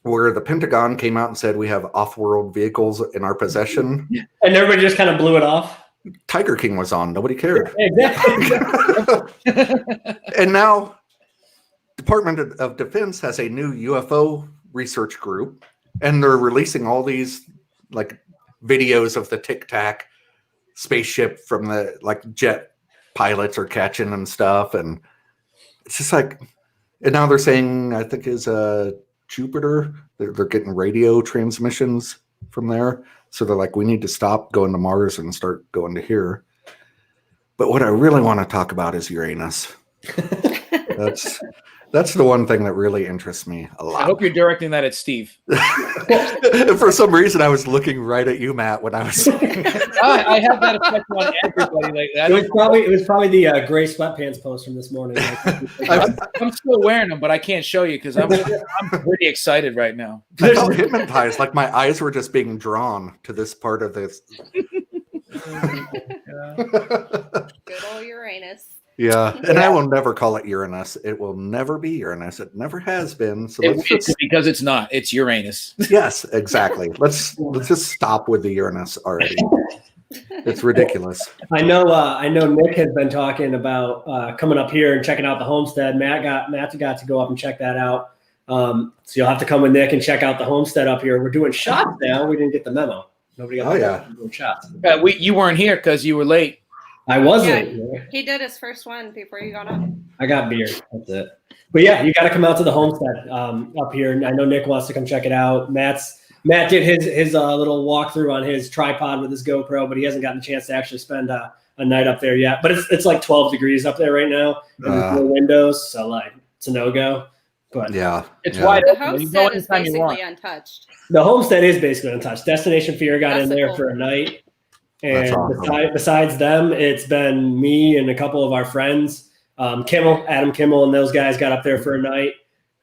S3: where the Pentagon came out and said we have off-world vehicles in our possession?
S4: And everybody just kind of blew it off.
S3: Tiger King was on. Nobody cared.
S4: Exactly.
S3: And now Department of Defense has a new UFO research group, and they're releasing all these like videos of the Tic Tac spaceship from the like jet pilots are catching and stuff. And it's just like, and now they're saying, I think is Jupiter, they're getting radio transmissions from there. So they're like, we need to stop going to Mars and start going to here. But what I really want to talk about is Uranus. That's the one thing that really interests me a lot.
S1: I hope you're directing that at Steve.
S3: For some reason, I was looking right at you, Matt, when I was.
S1: I have that effect on everybody like that.
S4: It was probably the gray sweatpants post from this morning.
S1: I'm still wearing them, but I can't show you because I'm pretty excited right now.
S3: I felt hypnotized, like my eyes were just being drawn to this part of this.
S2: Good old Uranus.
S3: Yeah, and I will never call it Uranus. It will never be Uranus. It never has been. So
S1: because it's not. It's Uranus.
S3: Yes, exactly. Let's just stop with the Uranus already. It's ridiculous.
S4: I know. Nick has been talking about coming up here and checking out the homestead. Matt got to go up and check that out. So you'll have to come with Nick and check out the homestead up here. We're doing shots now. We didn't get the memo. Nobody got. We're doing shots.
S1: You weren't here because you were late.
S4: I wasn't.
S2: Yeah, he did his first one before you got up.
S4: I got beer. That's it. But yeah, you got to come out to the homestead up here. And I know Nick wants to come check it out. Matt did his little walkthrough on his tripod with his GoPro, but he hasn't gotten a chance to actually spend a night up there yet. But it's like 12 degrees up there right now. And there's no windows, so like it's a no-go. But
S3: yeah,
S1: it's wide
S2: The
S1: open.
S2: homestead is basically untouched.
S4: The homestead is basically untouched. Destination Fear got in there for a night. And
S3: awesome.
S4: besides them, it's been me and a couple of our friends, Adam Kimmel, and those guys got up there for a night.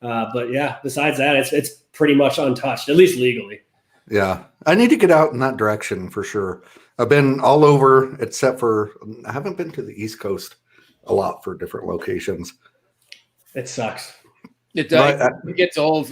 S4: But yeah, besides that, it's pretty much untouched, at least legally.
S3: Yeah, I need to get out in that direction for sure. I've been all over, except for I haven't been to the East Coast a lot for different locations.
S4: It sucks.
S1: It,
S3: But
S1: it gets old.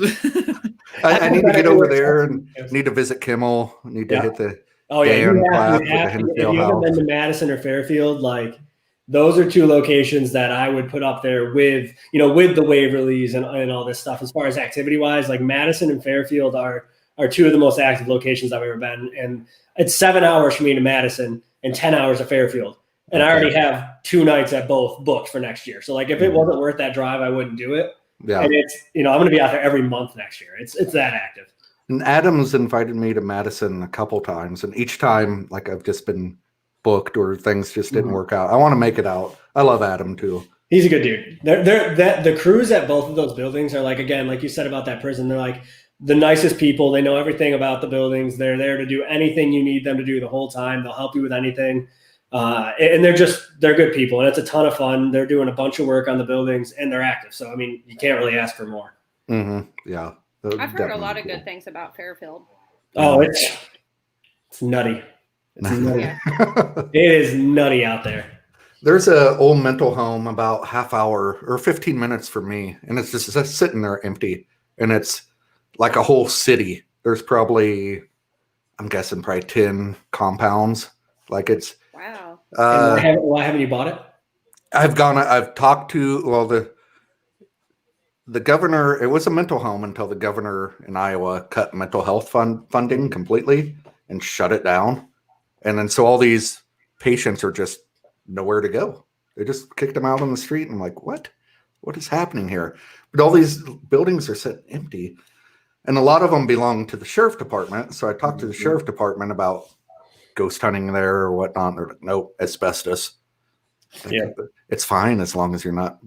S3: I need to get over there and need to visit Kimmel. Need to hit the Dan class with the Henfield
S4: if you haven't
S3: House.
S4: been to Madison or Fairfield, like those are two locations that I would put up there with, with the Waverleys and all this stuff. As far as activity wise, like Madison and Fairfield are two of the most active locations I've ever been. And it's 7 hours for me to Madison and 10 hours to Fairfield. And I already have 2 nights at both booked for next year. So like if it wasn't worth that drive, I wouldn't do it. Yeah. And it's, I'm going to be out there every month next year. It's that active.
S3: And Adam's invited me to Madison a couple times, and each time, like, I've just been booked or things just didn't work out. I want to make it out. I love Adam too.
S4: He's a good dude. The crews at both of those buildings are like, again, like you said about that prison, they're like the nicest people. They know everything about the buildings. They're there to do anything you need them to do the whole time. They'll help you with anything. And they're good people, and it's a ton of fun. They're doing a bunch of work on the buildings, and they're active. So, I mean, you can't really ask for more.
S3: Mm-hmm. Yeah.
S2: I've heard a lot of good things about Fairfield.
S4: Oh, it's nutty. It's nutty. It is nutty out there.
S3: There's a old mental home about half hour or 15 minutes for me, and it's just sitting there empty, and it's like a whole city. There's probably, I'm guessing, probably 10 compounds. Like it's
S2: wow.
S4: Why haven't you bought it?
S3: I've talked to the governor. It was a mental home until the governor in Iowa cut mental health funding completely and shut it down. And then so all these patients are just nowhere to go. They just kicked them out on the street. And I'm like, what is happening here? But all these buildings are sitting empty. And a lot of them belong to the sheriff department. So I talked to the sheriff department about ghost hunting there or whatnot. They're like, nope, asbestos. It's fine as long as you're not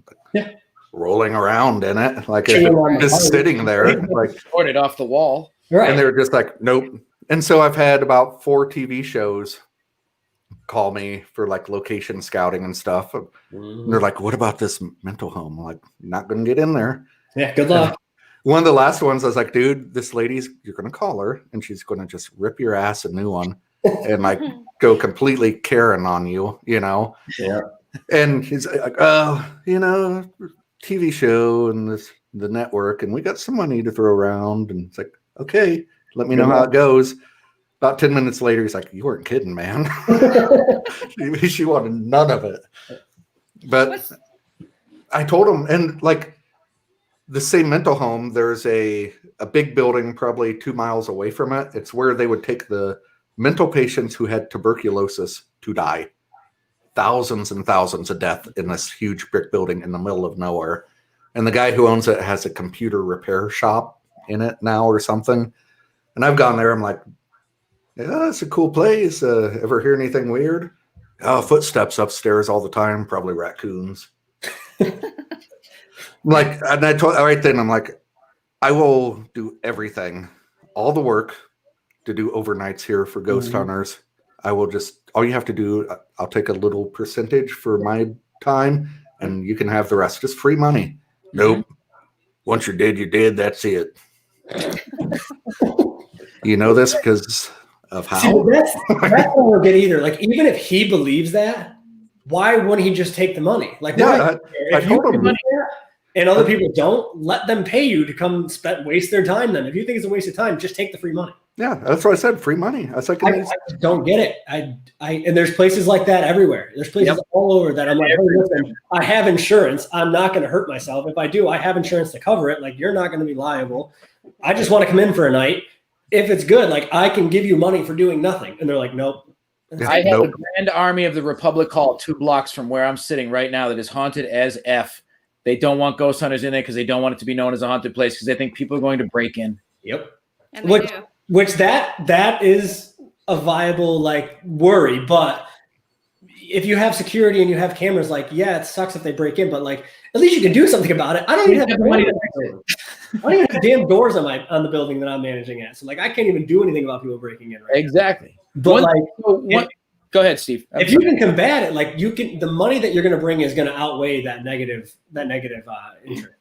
S3: rolling around in it. Like if it's just sitting there, like
S1: it off the wall.
S4: Right.
S3: And they're just like, nope. And so I've had about 4 TV shows call me for like location scouting and stuff. And they're like, what about this mental home? I'm like, not going to get in there.
S4: Yeah, good luck.
S3: And one of the last ones, I was like, dude, this lady's, you're going to call her and she's going to just rip your ass a new one and like go completely Karen on you, Yeah. And he's like, TV show and the network, and we got some money to throw around. And it's like, okay, let me know how it goes. About 10 minutes later, he's like, you weren't kidding, man. She wanted none of it. But I told him, and like the same mental home, there's a big building probably 2 miles away from it. It's where they would take the mental patients who had tuberculosis to die. Thousands and thousands of deaths in this huge brick building in the middle of nowhere. And the guy who owns it has a computer repair shop in it now or something. And I've gone there. I'm like, yeah, it's a cool place. Ever hear anything weird? Oh, footsteps upstairs all the time. Probably raccoons. Like, and I told right then, I'm like, I will do everything, all the work to do overnights here for ghost hunters. I will all you have to do, I'll take a little percentage for my time and you can have the rest. Just free money. Nope. Once you're dead, you're dead. That's it. You know this because of how?
S4: See, that's what I don't get either. Like, even if he believes that, why wouldn't he just take the money? Like,
S3: I told him.
S4: And other people don't, let them pay you to come waste their time then. If you think it's a waste of time, just take the free money.
S3: Yeah, that's what I said. Free money. I was like,
S4: I don't get it. And there's places like that everywhere. There's places all over that I'm like, hey, listen, I have insurance. I'm not going to hurt myself. If I do, I have insurance to cover it. Like, you're not going to be liable. I just want to come in for a night. If it's good, like, I can give you money for doing nothing. And they're like, nope.
S1: I have a Grand Army of the Republic Hall 2 blocks from where I'm sitting right now that is haunted as F. They don't want ghost hunters in there because they don't want it to be known as a haunted place because they think people are going to break in.
S4: Yep.
S2: And they do.
S4: Which that is a viable like worry, but if you have security and you have cameras, like, yeah, it sucks if they break in, but like at least you can do something about it. I don't even have the money to fix it. I don't even have damn doors on the building that I'm managing at. So like I can't even do anything about people breaking in. Right
S1: exactly.
S4: But
S1: go ahead, Steve.
S4: If you can combat it, like the money that you're going to bring is going to outweigh that negative interest.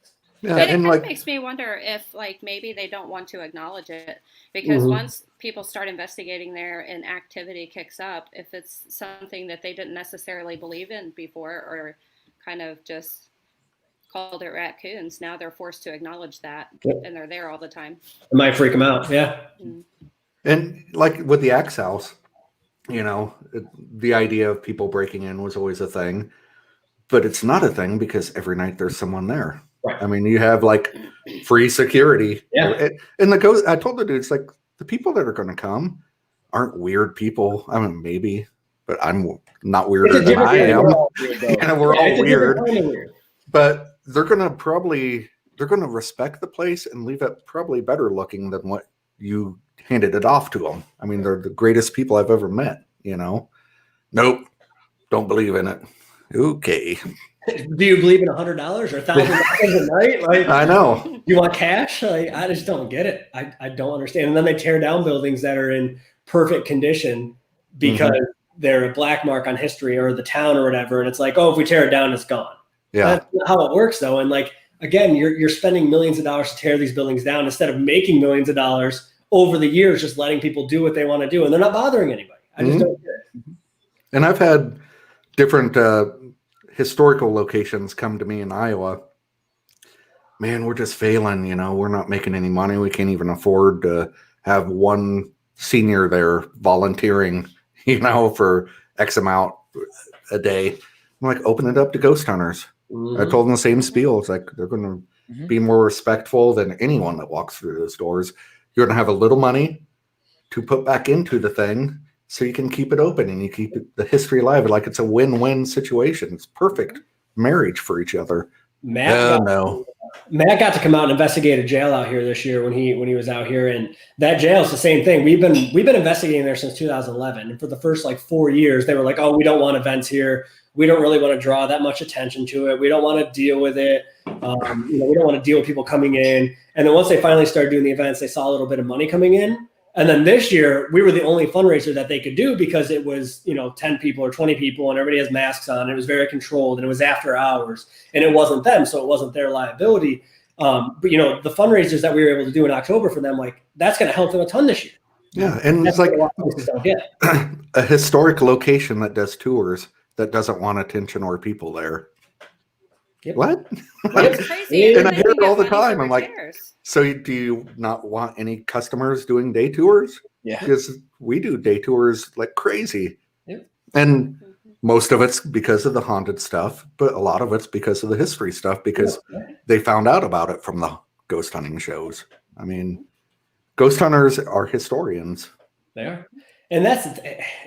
S3: Yeah,
S2: and it
S3: like
S2: makes me wonder if like maybe they don't want to acknowledge it because once people start investigating there and activity kicks up, if it's something that they didn't necessarily believe in before or kind of just called it raccoons. Now they're forced to acknowledge that,
S4: Yep.
S2: and they're there all the time.
S4: It might freak them out. Yeah.
S3: And like with the Axe House, the idea of people breaking in was always a thing, but it's not a thing because every night there's someone there.
S4: Right.
S3: I mean, you have like free security.
S4: Yeah.
S3: And I told the dudes, like, the people that are going to come aren't weird people. I mean, maybe, but I'm not weirder than I am. We're all weird. But they're going to respect the place and leave it probably better looking than what you handed it off to them. I mean, they're the greatest people I've ever met, Nope. Don't believe in it. Okay.
S4: Do you believe in $100 or $1,000 a night? Like,
S3: I know.
S4: You want cash? Like, I just don't get it. I don't understand. And then they tear down buildings that are in perfect condition because they're a black mark on history or the town or whatever. And it's like, oh, if we tear it down, it's gone.
S3: Yeah.
S4: That's not how it works, though. And like, again, you're spending millions of dollars to tear these buildings down instead of making millions of dollars over the years, just letting people do what they want to do. And they're not bothering anybody. I just don't get it.
S3: And I've had different historical locations come to me in Iowa. Man, we're just failing, we're not making any money. We can't even afford to have one senior there volunteering, for X amount a day. I'm like, open it up to ghost hunters. I told them the same spiel. It's like, they're going to be more respectful than anyone that walks through those doors. You're going to have a little money to put back into the thing so you can keep it open and you keep the history alive. Like, it's a win-win situation. It's perfect marriage for each other.
S4: Matt got to come out and investigate a jail out here this year when he was out here, and that jail is the same thing. We've been investigating there since 2011, and for the first 4 years, they were like, "Oh, we don't want events here. We don't really want to draw that much attention to it. We don't want to deal with it. We don't want to deal with people coming in." And then once they finally started doing the events, they saw a little bit of money coming in. And then this year, we were the only fundraiser that they could do because it was, 10 people or 20 people and everybody has masks on. It was very controlled and it was after hours and it wasn't them. So it wasn't their liability. But, the fundraisers that we were able to do in October for them, that's going to help them a ton this year.
S3: Yeah. And
S4: that's
S3: it's like a historic location that does tours that doesn't want attention or people there.
S4: Yep.
S3: What?
S2: It's crazy.
S3: And I hear it all the time. I'm like, so do you not want any customers doing day tours?
S1: Yeah.
S3: Because we do day tours like crazy.
S4: Yep.
S3: And most of it's because of the haunted stuff, but a lot of it's because of the history stuff because they found out about it from the ghost hunting shows. I mean, ghost hunters are historians.
S4: They are. And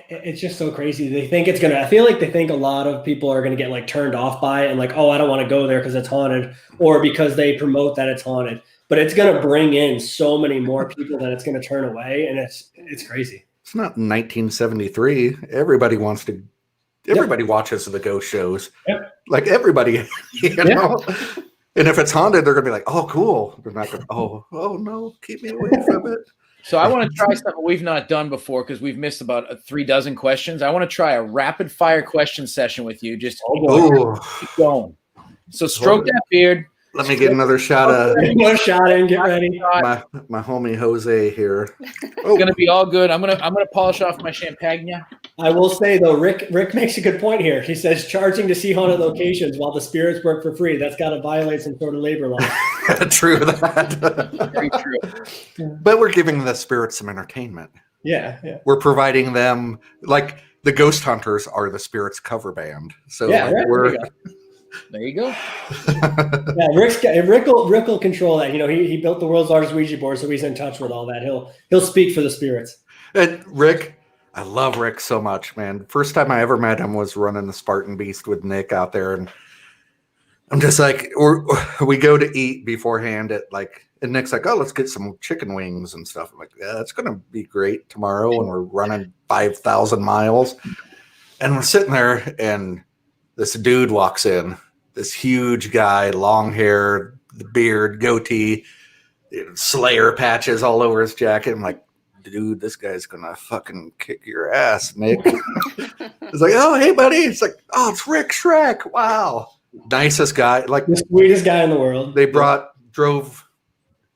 S4: it's just so crazy. They think I feel like they think a lot of people are going to get turned off by it and oh, I don't want to go there because it's haunted or because they promote that it's haunted, but it's going to bring in so many more people that it's going to turn away. And it's crazy. It's
S3: not 1973. Everybody watches the ghost shows.
S4: Yep.
S3: Like everybody, know. And if it's haunted, they're going to be like, oh, cool. They're not going to, oh no, keep me away from it.
S1: So I want to try something we've not done before because we've missed about 36 questions. I want to try a rapid fire question session with you. Just keep going. So stroke that beard.
S3: Let me get another shot of
S4: one shot in. Get ready.
S3: My homie Jose here.
S1: It's gonna be all good. I'm gonna polish off my champagne.
S4: I will say though, Rick makes a good point here. He says charging to see haunted locations while the spirits work for free. That's got to violate some sort of labor law.
S3: True that.
S1: Very true.
S3: But we're giving the spirits some entertainment.
S4: Yeah.
S3: We're providing them the ghost hunters are the spirits cover band. So we're.
S1: There you go.
S4: Rick will control that. He built the world's largest Ouija board, so he's in touch with all that. He'll speak for the spirits. And
S3: Rick, I love Rick so much, man. First time I ever met him was running the Spartan Beast with Nick out there, and I'm just like, we go to eat beforehand and Nick's like, oh, let's get some chicken wings and stuff. I'm like, yeah, it's gonna be great tomorrow when we're running 5,000 miles, and we're sitting there and. This dude walks in, this huge guy, long hair, the beard, goatee, Slayer patches all over his jacket. I'm like, dude, this guy's gonna fucking kick your ass, Nick. It's like, oh, hey, buddy. It's like, oh, it's Rick Schreck. Wow. Nicest guy.
S4: The sweetest guy in the world.
S3: They drove,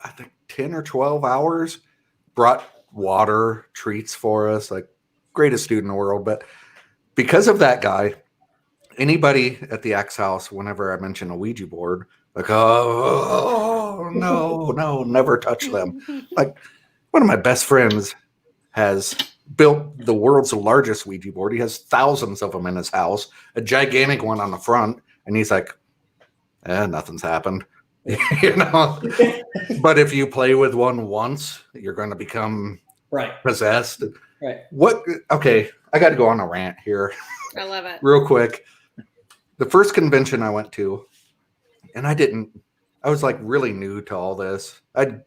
S3: I think, 10 or 12 hours, brought water, treats for us, greatest dude in the world. But because of that guy, anybody at the Axe House, whenever I mention a Ouija board, Like, oh no, never touch them. Like, one of my best friends has built the world's largest Ouija board. He has thousands of them in his house, a gigantic one on the front, and he's like, nothing's happened. You know, but if you play with one once, you're going to become possessed.
S4: Right.
S3: What? Okay, I got to go on a rant here.
S2: I love it.
S3: Real quick. The first convention I went to, and I was like really new to all this. I'd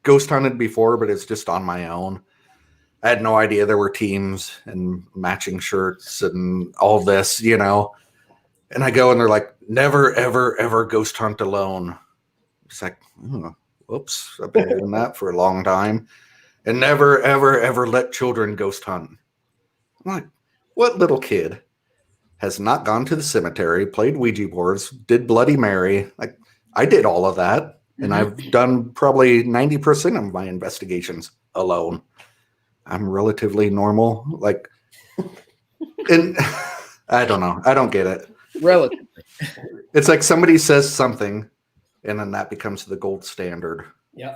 S3: ghost hunted before, but it's just on my own. I had no idea there were teams and matching shirts and all this, you know. And I go and they're like, never, ever, ever ghost hunt alone. It's like, whoops, I've been doing that for a long time. And never, ever, ever let children ghost hunt. I'm like, what little kid has not gone to the cemetery, played Ouija boards, did Bloody Mary? Like, I did all of that. And I've done probably 90% of my investigations alone. I'm relatively normal. Like, and I don't know. I don't get it.
S1: Relatively.
S3: It's like somebody says something, and then that becomes the gold standard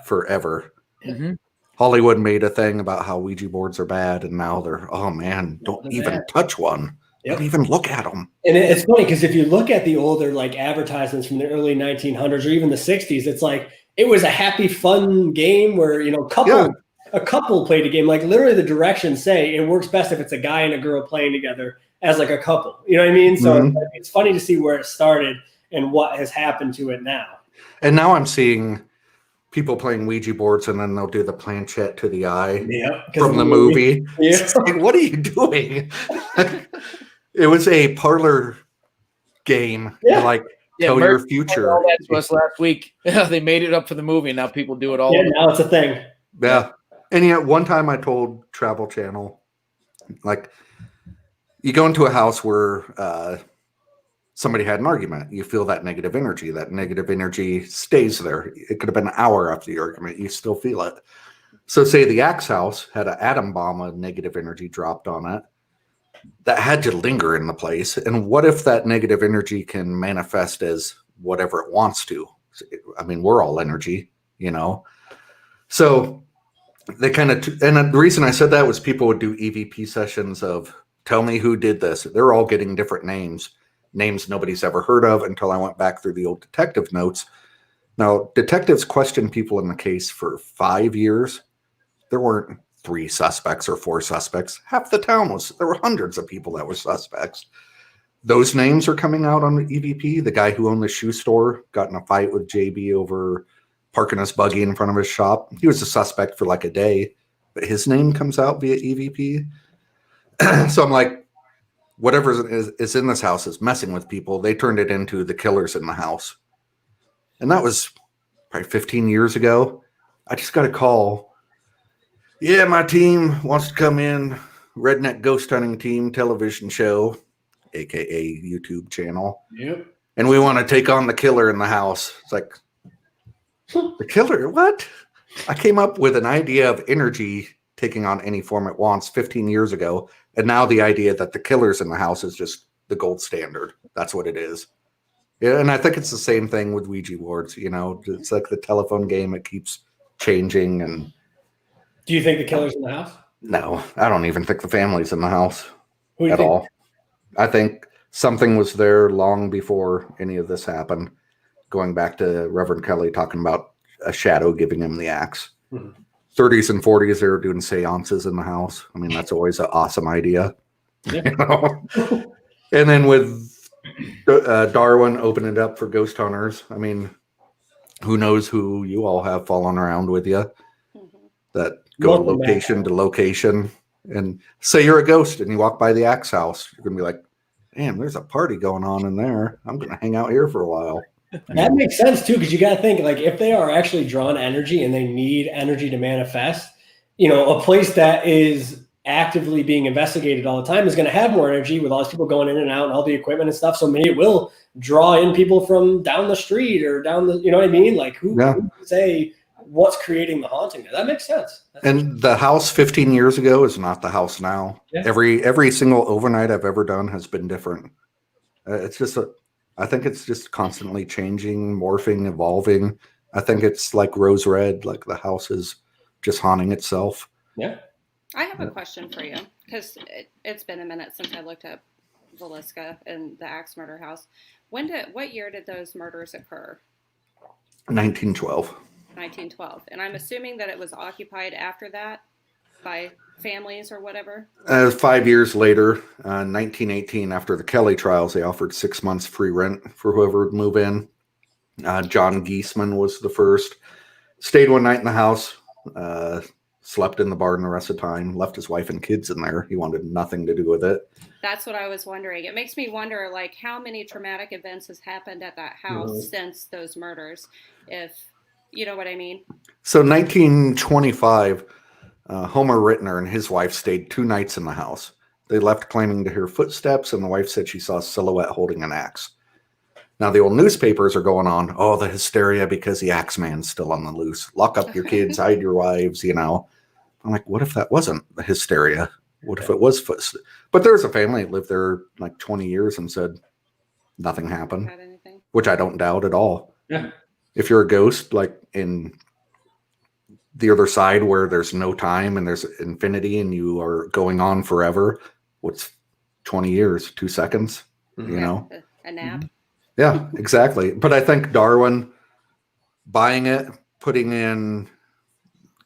S3: forever.
S1: Mm-hmm.
S3: Hollywood made a thing about how Ouija boards are bad, and now they're, oh man, don't even touch one. Don't even look at them. And
S4: it's funny because if you look at the older like advertisements from the early 1900s or even the 60s, it's like it was a happy, fun game where a couple played a game. Like literally, the directions say it works best if it's a guy and a girl playing together as like a couple. You know what I mean? So it's funny to see where it started and what has happened to it now.
S3: And now I'm seeing people playing Ouija boards, and then they'll do the planchette to the eye from the movie. Yeah. Like, what are you doing? It was a parlor game. Like, tell your future.
S1: All that to us last week. They made it up for the movie, and now people do it all.
S4: Yeah, now it's a thing.
S3: Yeah. And yet, one time I told Travel Channel, like, you go into a house where somebody had an argument. You feel that negative energy. That negative energy stays there. It could have been an hour after the argument. You still feel it. So say the Axe house had an atom bomb of negative energy dropped on it. That had to linger in the place. And what if that negative energy can manifest as whatever it wants to? I mean, we're all energy, you know? So they kind of, and the reason I said that was people would do EVP sessions of, tell me who did this. They're all getting different names nobody's ever heard of until I went back through the old detective notes. Now, detectives questioned people in the case for 5 years. There weren't 3 suspects or 4 suspects. Half the town there were hundreds of people that were suspects. Those names are coming out on the EVP. The guy who owned the shoe store got in a fight with JB over parking his buggy in front of his shop. He was a suspect for like a day, but his name comes out via EVP. So I'm like, whatever is in this house is messing with people. They turned it into the killers in the house. And that was probably 15 years ago. I just got a call. Yeah, my team wants to come in. Redneck Ghost Hunting Team television show, a.k.a. YouTube channel.
S4: Yep.
S3: And we want to take on the killer in the house. It's like, the killer? What? I came up with an idea of energy taking on any form it wants 15 years ago. And now the idea that the killer's in the house is just the gold standard. That's what it is. Yeah, and I think it's the same thing with Ouija boards. You know, it's like the telephone game. It keeps changing. And
S4: do you think the killer's in the house?
S3: No, I don't even think the family's in the house at all. I think something was there long before any of this happened. Going back to Reverend Kelly talking about a shadow giving him the axe. 30s and 40s, they were doing seances in the house. I mean, that's always an awesome idea. Yeah. You know? And then with Darwin opening it up for ghost hunters, I mean, who knows who you all have falling around with you that go location to location. And say you're a ghost and you walk by the Axe house, you're going to be like, damn, there's a party going on in there. I'm going to hang out here for a while.
S4: That makes sense too, because you got to think, like, if they are actually drawing energy and they need energy to manifest, you know, a place that is actively being investigated all the time is going to have more energy with all these people going in and out and all the equipment and stuff. So maybe it will draw in people from down the street or down the, you know what I mean? Like, who can say what's creating the haunting? That makes sense.
S3: And the house 15 years ago is not the house now. Yeah. Every single overnight I've ever done has been different. It's just I think it's just constantly changing, morphing, evolving. I think it's like Rose Red, like the house is just haunting itself.
S4: Yeah.
S2: I have a question for you because it's been a minute since I looked up Villisca and the Axe Murder house. What year did those murders occur?
S3: 1912.
S2: 1912. And I'm assuming that it was occupied after that by families or whatever.
S3: 5 years later, 1918, after the Kelly trials, they offered 6 months free rent for whoever would move in. John Geisman was the first. Stayed one night in the house, slept in the barn the rest of the time, left his wife and kids in there. He wanted nothing to do with it.
S2: That's what I was wondering. It makes me wonder, like, how many traumatic events has happened at that house since those murders, if you know what I mean.
S3: So 1925, Homer Rittner and his wife stayed 2 nights in the house. They left claiming to hear footsteps, and the wife said she saw a silhouette holding an axe. Now, the old newspapers are going on, oh, the hysteria because the axe man's still on the loose. Lock up your kids, hide your wives, you know. I'm like, what if that wasn't the hysteria? What if it was footsteps? But there's a family that lived there like 20 years and said nothing happened, which I don't doubt at all.
S4: Yeah.
S3: If you're a ghost, like in the other side where there's no time and there's infinity and you are going on forever, what's 20 years, 2 seconds, you know?
S2: A nap.
S3: Yeah, exactly. But I think Darwin buying it, putting in,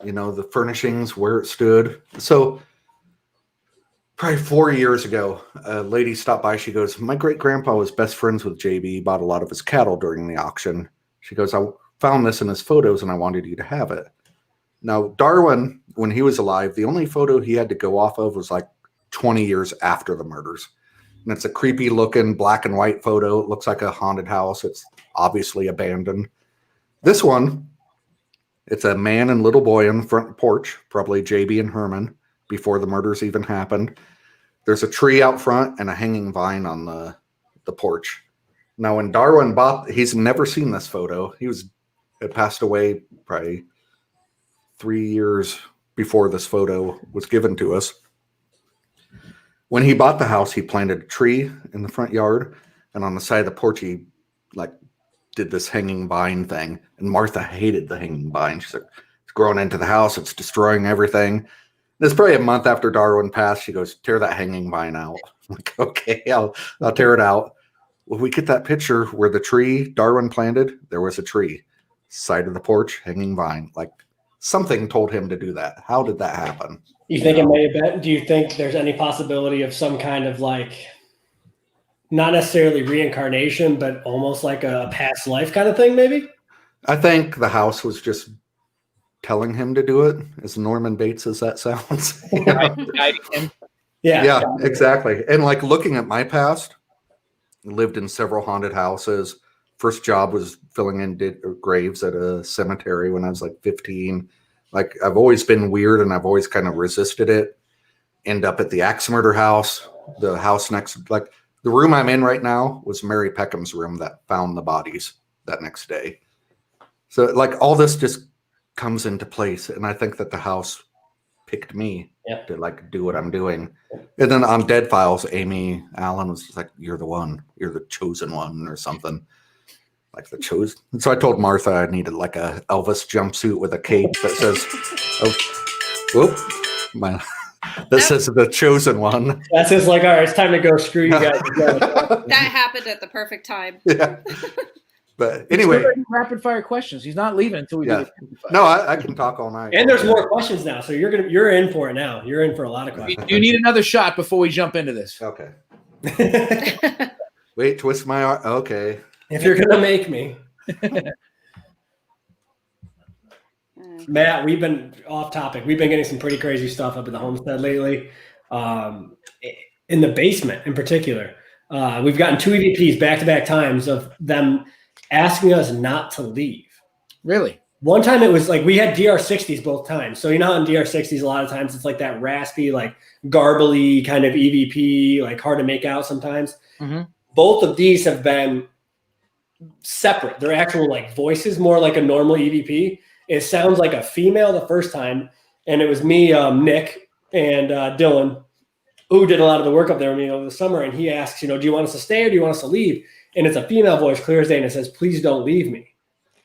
S3: you know, the furnishings where it stood. So probably 4 years ago, a lady stopped by. She goes, my great grandpa was best friends with JB. He bought a lot of his cattle during the auction. She goes, I found this in his photos and I wanted you to have it. Now, Darwin, when he was alive, the only photo he had to go off of was like 20 years after the murders. And it's a creepy looking black and white photo. It looks like a haunted house. It's obviously abandoned. This one, it's a man and little boy on the front porch, probably JB and Herman, before the murders even happened. There's a tree out front and a hanging vine on the porch. Now, when Darwin bought, he's never seen this photo. It passed away probably 3 years before this photo was given to us. When he bought the house, he planted a tree in the front yard, and on the side of the porch, he like did this hanging vine thing. And Martha hated the hanging vine. She's like, it's growing into the house. It's destroying everything. It's probably a month after Darwin passed. She goes, tear that hanging vine out. I'm like, okay, I'll tear it out. Well, we get that picture where the tree Darwin planted, there was a tree. Side of the porch, hanging vine. Like something told him to do that. How did that happen?
S4: You think it may have been? Do you think there's any possibility of some kind of like, not necessarily reincarnation, but almost like a past life kind of thing, maybe?
S3: I think the house was just telling him to do it, as Norman Bates as that sounds.
S1: Guiding him.
S3: Yeah, exactly. And like looking at my past, lived in several haunted houses. First job was filling in graves at a cemetery when I was like 15. Like I've always been weird and I've always kind of resisted it. End up at the Axe Murder house, the house next, like the room I'm in right now was Mary Peckham's room that found the bodies that next day. So like all this just comes into place. And I think that the house picked me to like do what I'm doing. And then on Dead Files, Amy Allen was just like, you're the one, you're the chosen one or something. Like the chosen. And so I told Martha I needed like a Elvis jumpsuit with a cape that says, says the chosen one.
S4: That's just like, all right, it's time to go. Screw you guys.
S2: That happened at the perfect time.
S3: Yeah. But anyway,
S1: rapid fire questions. He's not leaving until we do it.
S3: No, I can talk all night.
S4: And there's more questions now, so you're in for it now. You're in for a lot of questions.
S1: You need another shot before we jump into this.
S3: Okay. Wait, twist my arm. Okay.
S4: If you're gonna make me. Matt, we've been off topic. We've been getting some pretty crazy stuff up at the homestead lately. In the basement in particular. We've gotten 2 EVPs back-to-back times of them asking us not to leave.
S1: Really?
S4: One time it was like we had DR60s both times. So you know how in DR60s a lot of times it's like that raspy, like garbly kind of EVP, like hard to make out sometimes. Mm-hmm. Both of these have been separate. They're actual like voices, more like a normal EVP. It sounds like a female the first time, and it was me, Nick, and Dylan, who did a lot of the work up there with me over the summer. And he asks, do you want us to stay or do you want us to leave? and it's a female voice, clear as day, and it says, "Please don't leave me."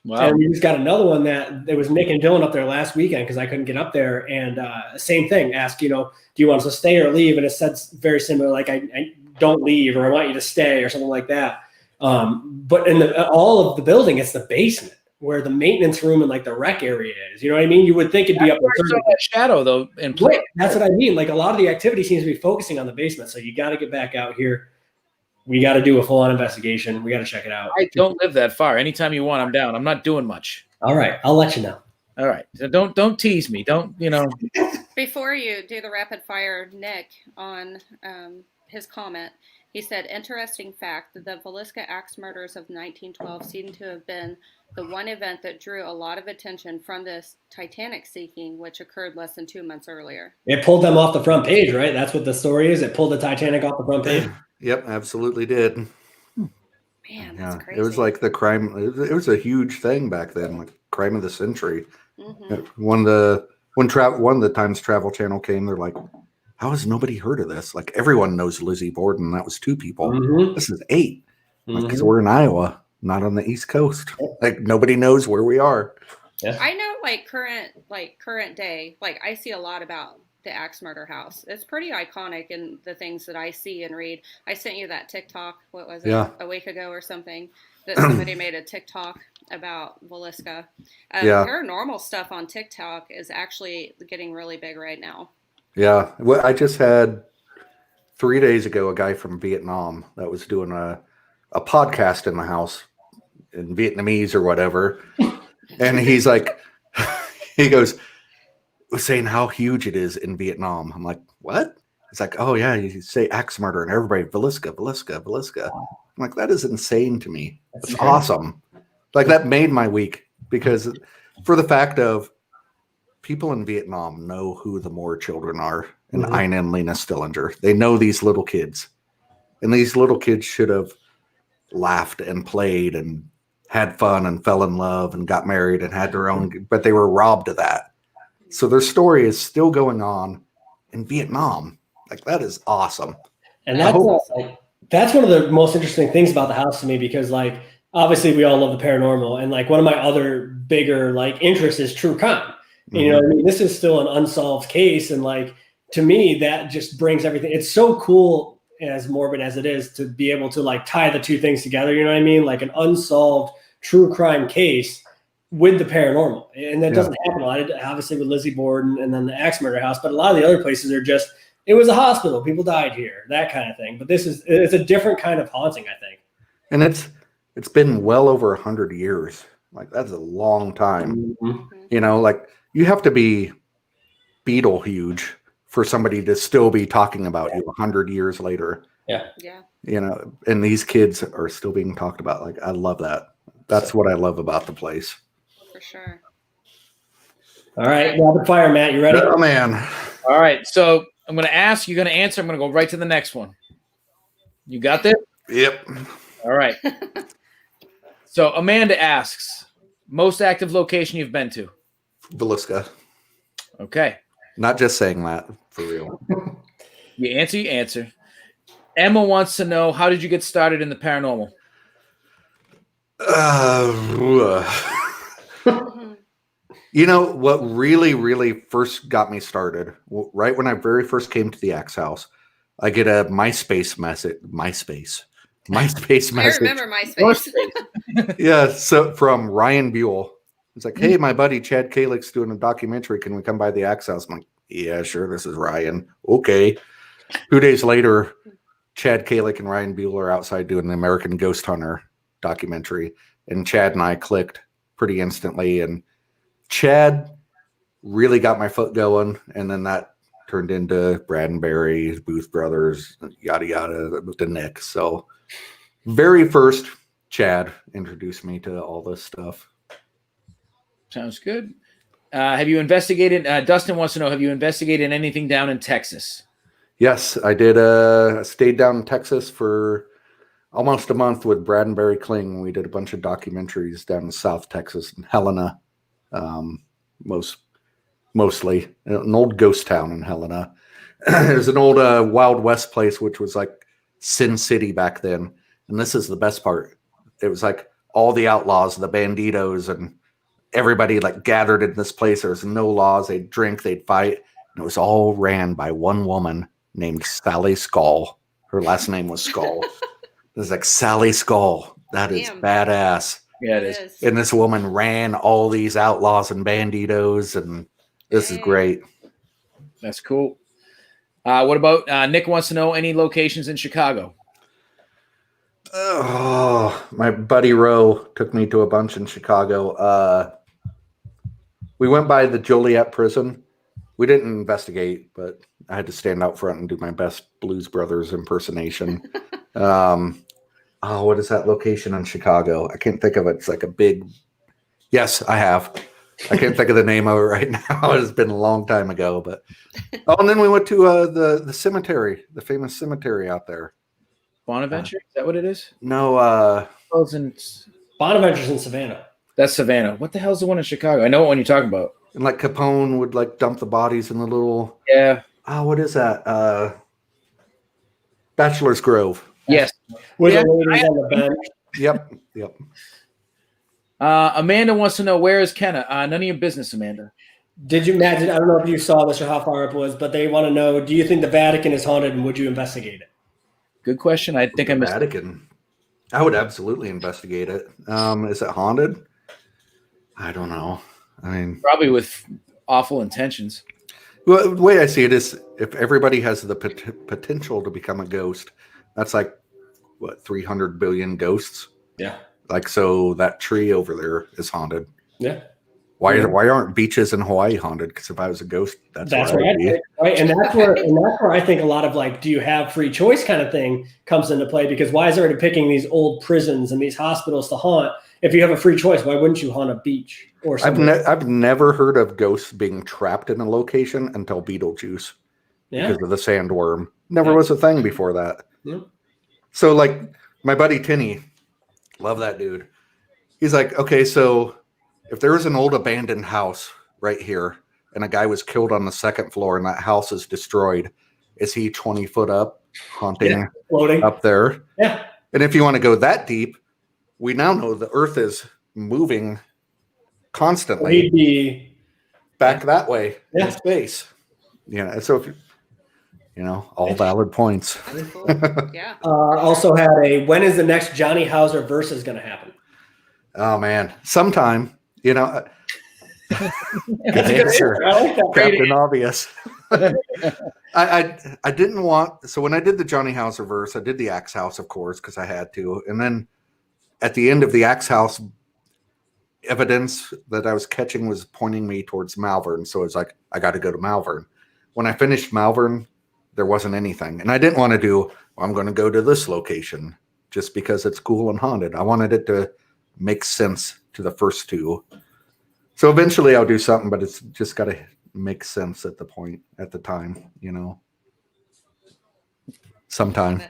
S1: Wow.
S4: And we just got another one that it was Nick and Dylan up there last weekend because I couldn't get up there, and same thing. Ask, do you want us to stay or leave? And it said very similar, like I don't leave, or I want you to stay, or something like that. But in all of the building, it's the basement where the maintenance room and like the rec area is. You know what I mean? You would think it'd be up there.
S1: That shadow though, and
S4: right. That's what I mean. Like a lot of the activity seems to be focusing on the basement. So you got to get back out here. We got to do a full-on investigation. We got to check it out.
S1: I don't live that far. Anytime you want, I'm down. I'm not doing much.
S4: All right, I'll let you know.
S1: All right, so don't tease me. Don't
S2: Before you do the rapid fire, Nick, on his comment, he said, interesting fact, the Villisca Axe Murders of 1912 seem to have been the one event that drew a lot of attention from this Titanic sinking, which occurred less than 2 months earlier.
S4: It pulled them off the front page, right? That's what the story is. It pulled the Titanic off the front page.
S3: Yep, absolutely did.
S2: Man, that's crazy.
S3: It was like the crime. It was a huge thing back then, like crime of the century. One of the times Travel Channel came, they're like, "How has nobody heard of this? Like everyone knows Lizzie Borden. That was 2 people. This is 8. Because we're in Iowa, not on the East Coast. Like nobody knows where we are."
S2: Yeah. I know, current day. Like I see a lot about the Axe Murder House. It's pretty iconic in the things that I see and read. I sent you that TikTok, what was it, a week ago or something, that somebody made a TikTok about Villisca. Paranormal stuff on TikTok is actually getting really big right now. Yeah.
S3: Well, I just had 3 days ago a guy from Vietnam that was doing a podcast in the house in Vietnamese or whatever. And he's like, he goes, saying how huge it is in Vietnam. I'm like, what? It's like, oh yeah, you say axe murder and everybody Villisca. I'm like, that is insane to me. It's awesome. Like that made my week because for the fact of people in Vietnam know who the Moore children are and Ina and Lena Stillinger. They know these little kids, and these little kids should have laughed and played and had fun and fell in love and got married and had their own, but they were robbed of that. So their story is still going on in Vietnam. Like that is awesome.
S4: And that's one of the most interesting things about the house to me, because like obviously we all love the paranormal, and like one of my other bigger like interests is true crime. You know what I mean? This is still an unsolved case, and like to me that just brings everything. It's so cool, as morbid as it is, to be able to like tie the two things together. You know what I mean? Like an unsolved true crime case with the paranormal, and that doesn't happen a lot. Obviously with Lizzie Borden and then the Axe Murder House, but a lot of the other places are just, it was a hospital, people died here, that kind of thing. But it's a different kind of haunting, I think.
S3: And it's been well over 100 years. Like that's a long time. You know, like you have to be Beetle huge for somebody to still be talking about you 100 years later.
S4: Yeah.
S3: You know, and these kids are still being talked about. Like I love that. That's what I love about the place.
S2: For sure.
S4: All right, rapid fire, Matt. You ready?
S3: Oh man.
S1: All right. So I'm going to ask. You're going to answer. I'm going to go right to the next one. You got this?
S3: Yep.
S1: All right. So Amanda asks, most active location you've been to?
S3: Villisca.
S1: Okay.
S3: Not just saying that, for real.
S1: You answer. Emma wants to know, how did you get started in the paranormal?
S3: You know what really, really first got me started? Right when I very first came to the Axe House, I get a MySpace message. MySpace message.
S2: I remember MySpace.
S3: Yeah, so from Ryan Buell. It's like, hey, my buddy Chad Kalick's doing a documentary. Can we come by the Axe House? I'm like, yeah, sure. This is Ryan. Okay. 2 days later, Chad Kalick and Ryan Buell are outside doing the American Ghost Hunter documentary. And Chad and I clicked pretty instantly. And Chad really got my foot going. And then that turned into Brad and Barry, Booth Brothers, yada, yada, with the Nick. So very first, Chad introduced me to all this stuff.
S1: Sounds good. Have you investigated? Dustin wants to know, have you investigated anything down in Texas?
S3: Yes, I did. I stayed down in Texas for almost a month with Brad and Barry Kling. We did a bunch of documentaries down in South Texas and Helena, mostly an old ghost town in Helena. There's an old Wild West place, which was like Sin City back then. And this is the best part. It was like all the outlaws, the banditos, and everybody like gathered in this place. There was no laws. They'd drink, they'd fight. And it was all ran by one woman named Sally Skull. Her last name was Skull. It was like Sally Skull. That is badass.
S1: Yeah, it is.
S3: And this woman ran all these outlaws and banditos, and this is great.
S1: That's cool. What about Nick wants to know any locations in Chicago?
S3: Oh, my buddy Roe took me to a bunch in Chicago. We went by the Joliet prison. We didn't investigate, but I had to stand out front and do my best Blues Brothers impersonation. What is that location in Chicago? I can't think of it. It's like a big. Yes, I have. I can't think of the name of it right now. It's been a long time ago, but and then we went to the cemetery, the famous cemetery out there.
S1: Bonaventure? Is that what it is?
S3: No.
S4: Bonaventure's in Savannah.
S1: That's Savannah. What the hell's the one in Chicago? I know what one you're talking about.
S3: And like Capone would like dump the bodies in the little.
S1: Yeah.
S3: What is that? Bachelor's Grove.
S1: Yes.
S4: With the ladies on the bench.
S3: Yep.
S1: Amanda wants to know, where is Kenna? None of your business, Amanda.
S4: Did you imagine? I don't know if you saw this or how far up it was, but they want to know, do you think the Vatican is haunted and would you investigate it?
S1: Good question. I think I missed
S3: Vatican. I would absolutely investigate it. Is it haunted? I don't know. I mean,
S1: probably with awful intentions.
S3: Well, the way I see it is, if everybody has the potential to become a ghost, that's like, what, 300 billion ghosts?
S4: Yeah.
S3: Like, so that tree over there is haunted.
S4: Yeah.
S3: Why aren't beaches in Hawaii haunted? Because if I was a ghost, that's where I'd be.
S4: Right. And that's where I think a lot of like, do you have free choice kind of thing comes into play, because why is everybody picking these old prisons and these hospitals to haunt? If you have a free choice, why wouldn't you haunt a beach or something?
S3: I've never heard of ghosts being trapped in a location until Beetlejuice because of the sandworm. Never was a thing before that.
S4: Yeah.
S3: So like my buddy Tinny, love that dude. He's like, okay, so if there was an old abandoned house right here and a guy was killed on the second floor and that house is destroyed, is he 20 foot up haunting
S4: floating
S3: up there?
S4: Yeah.
S3: And if you want to go that deep, we now know the earth is moving constantly.
S4: We'd be
S3: back that way
S4: in
S3: space. Yeah. So if all valid points.
S2: Cool. Yeah.
S4: Also had when is the next Johnny Hauser versus going to happen?
S3: Oh man, sometime. Good answer. Captain Obvious. I didn't want. So when I did the Johnny Hauser verse, I did the Axe House, of course, because I had to, and then at the end of the Axe House, evidence that I was catching was pointing me towards Malvern. So it's like, I got to go to Malvern. When I finished Malvern, there wasn't anything. And I didn't want to do, I'm going to go to this location just because it's cool and haunted. I wanted it to make sense to the first two. So eventually I'll do something, but it's just got to make sense at the time, sometime.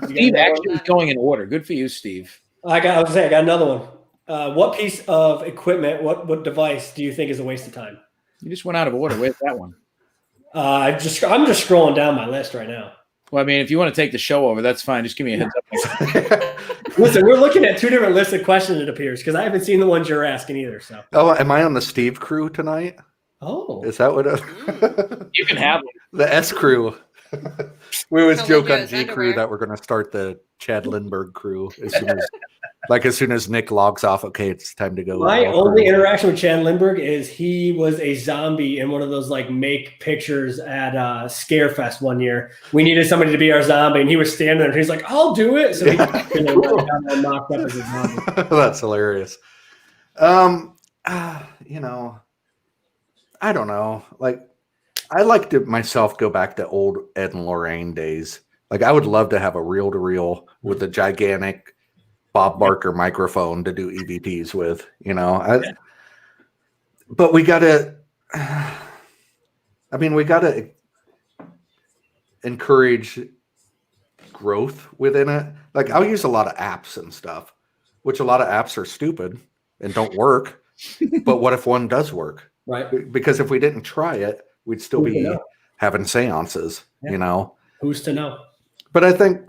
S1: Steve actually was going in order. Good for you, Steve.
S4: I got another one. What piece of equipment, what device do you think is a waste of time?
S1: You just went out of order. Where's that one?
S4: I'm just scrolling down my list right now.
S1: Well, I mean, if you want to take the show over, that's fine. Just give me a heads up.
S4: Listen, we're looking at two different lists of questions, it appears, because I haven't seen the ones you're asking either. So.
S3: Oh, am I on the Steve crew tonight?
S4: Oh.
S3: Is that what?
S1: You can have them.
S3: The S crew. We always joke on G crew that we're going to start the Chad Lindbergh crew as soon as Nick logs off. Okay, it's time to go.
S4: My only interaction with Chad Lindbergh is he was a zombie in one of those like make pictures at Scarefest one year. We needed somebody to be our zombie, and he was standing there. And he's like, "I'll do it." So he got knocked up as a zombie.
S3: That's hilarious. I don't know. Like, I like to myself go back to old Ed and Lorraine days. Like, I would love to have a reel-to-reel with a gigantic Bob Barker microphone to do EVPs with, But we got to encourage growth within it. Like, I'll use a lot of apps and stuff, which a lot of apps are stupid and don't work. But what if one does work?
S4: Right.
S3: Because if we didn't try it, we'd still be having seances,
S4: Who's to know?
S3: But I think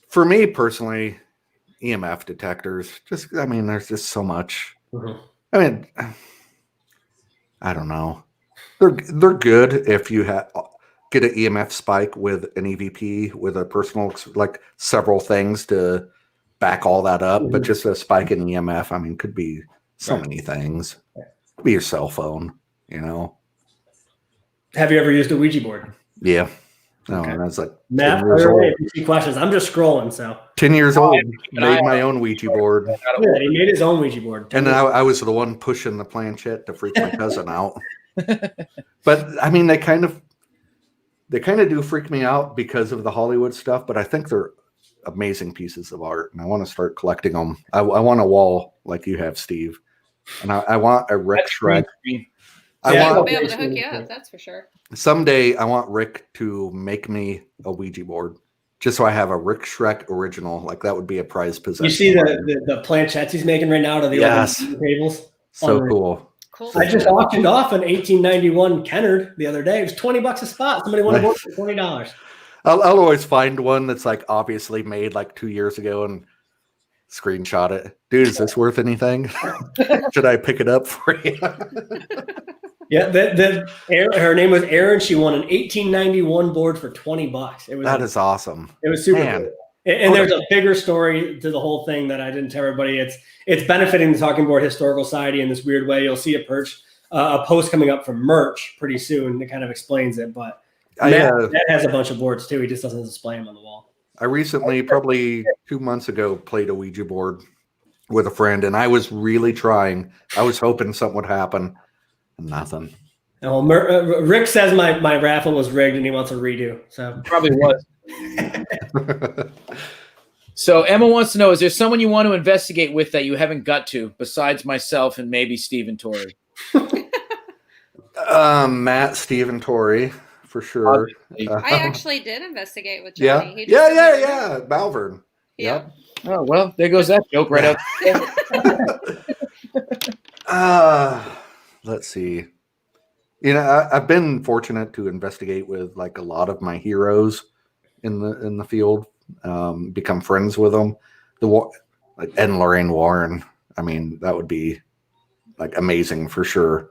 S3: for me personally, EMF detectors. Just, I mean, there's just so much.
S4: Mhm.
S3: I mean, I don't know. They're good if you get an EMF spike with an EVP with a personal, like several things to back all that up. But just a spike in EMF, I mean, could be so many things. Could be your cell phone, you know.
S4: Have you ever used a Ouija board?
S3: Yeah. No,
S4: Okay.
S3: and I was like
S4: Matt,
S3: 10 years old.
S4: questions. I'm just scrolling, so
S3: 10 years old,
S1: keep an
S3: made
S1: eye
S3: my
S1: on
S3: own Ouija board.
S4: yeah, he made his own Ouija board.
S3: And then I was the one pushing the planchette to freak my cousin out. But I mean, they kind of do freak me out because of the Hollywood stuff, but I think they're amazing pieces of art, and I want to start collecting them. I want a wall like you have, Steve, and I want a Rick Shrek.
S2: I'll be able to hook you up, that's for sure.
S3: Someday I want Rick to make me a Ouija board, just so I have a Rick Shrek original. Like that would be a prized possession.
S4: You see the planchettes he's making right now to the old tables?
S3: So cool.
S4: I just auctioned off an 1891 Kennard the other day. It was $20 a spot. Somebody wanted to board for $20.
S3: I'll always find one that's like obviously made like 2 years ago and screenshot it. Dude, is this worth anything? Should I pick it up for you?
S4: Yeah, her name was Erin. She won an 1891 board for $20.
S3: That is awesome.
S4: It was super cool. And there's a bigger story to the whole thing that I didn't tell everybody. It's benefiting the Talking Board Historical Society in this weird way. You'll see a post coming up from Merch pretty soon that kind of explains it. But Matt has a bunch of boards too. He just doesn't display them on the wall.
S3: I recently, probably 2 months ago, played a Ouija board with a friend, and I was really trying. I was hoping something would happen. Nothing.
S4: Oh, Rick says my raffle was rigged and he wants a redo. So
S1: probably was. So Emma wants to know: is there someone you want to investigate with that you haven't got to, besides myself and maybe Steve and Tori?
S3: Matt, Steve, and Tori for sure.
S2: I actually did investigate with Johnny.
S3: Yeah. Malvern.
S2: Yeah.
S1: Oh well, there goes that joke right out.
S3: Let's see. You know, I've been fortunate to investigate with like a lot of my heroes in the field. Become friends with them. Like Ed and Lorraine Warren. I mean, that would be like amazing for sure.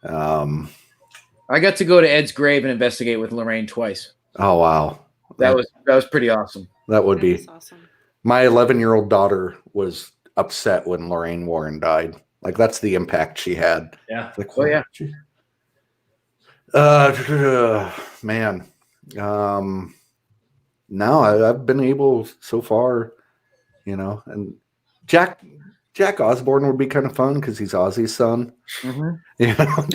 S1: I got to go to Ed's grave and investigate with Lorraine twice.
S3: Oh wow,
S1: that was pretty awesome.
S3: That would be
S2: awesome.
S3: My 11-year-old daughter was upset when Lorraine Warren died. Like that's the impact she had.
S4: Yeah.
S3: Like,
S1: oh yeah.
S3: Man. No, I've been able so far, you know, and Jack Osborne would be kind of fun because he's Ozzy's son.
S1: Mm-hmm.
S3: You know,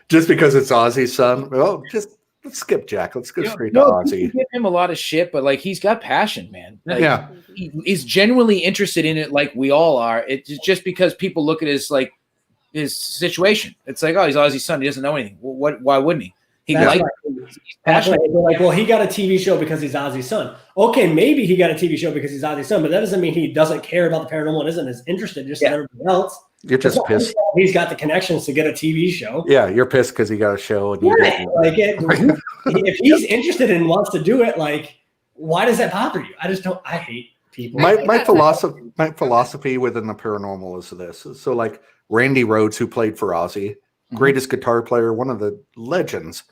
S3: just because it's Ozzy's son. Well, let's skip Jack. Let's go straight to Ozzy.
S1: Give him a lot of shit, but like he's got passion, man. Like,
S3: yeah,
S1: he's genuinely interested in it, like we all are. It's just because people look at his situation. It's like, oh, he's Ozzy's son. He doesn't know anything. Well, why wouldn't he? He's passionate.
S4: They're like, well, he got a TV show because he's Ozzy's son. Okay, maybe he got a TV show because he's Ozzy's son, but that doesn't mean he doesn't care about the paranormal and isn't as interested just as everybody else.
S3: You're just pissed.
S4: He's got the connections to get a TV show.
S3: Yeah, you're pissed because he got a show. And
S4: if he's interested and wants to do it, like, why does that bother you? I hate people.
S3: My philosophy within the paranormal is this. So like Randy Rhoads, who played for Ozzy, greatest guitar player, one of the legends.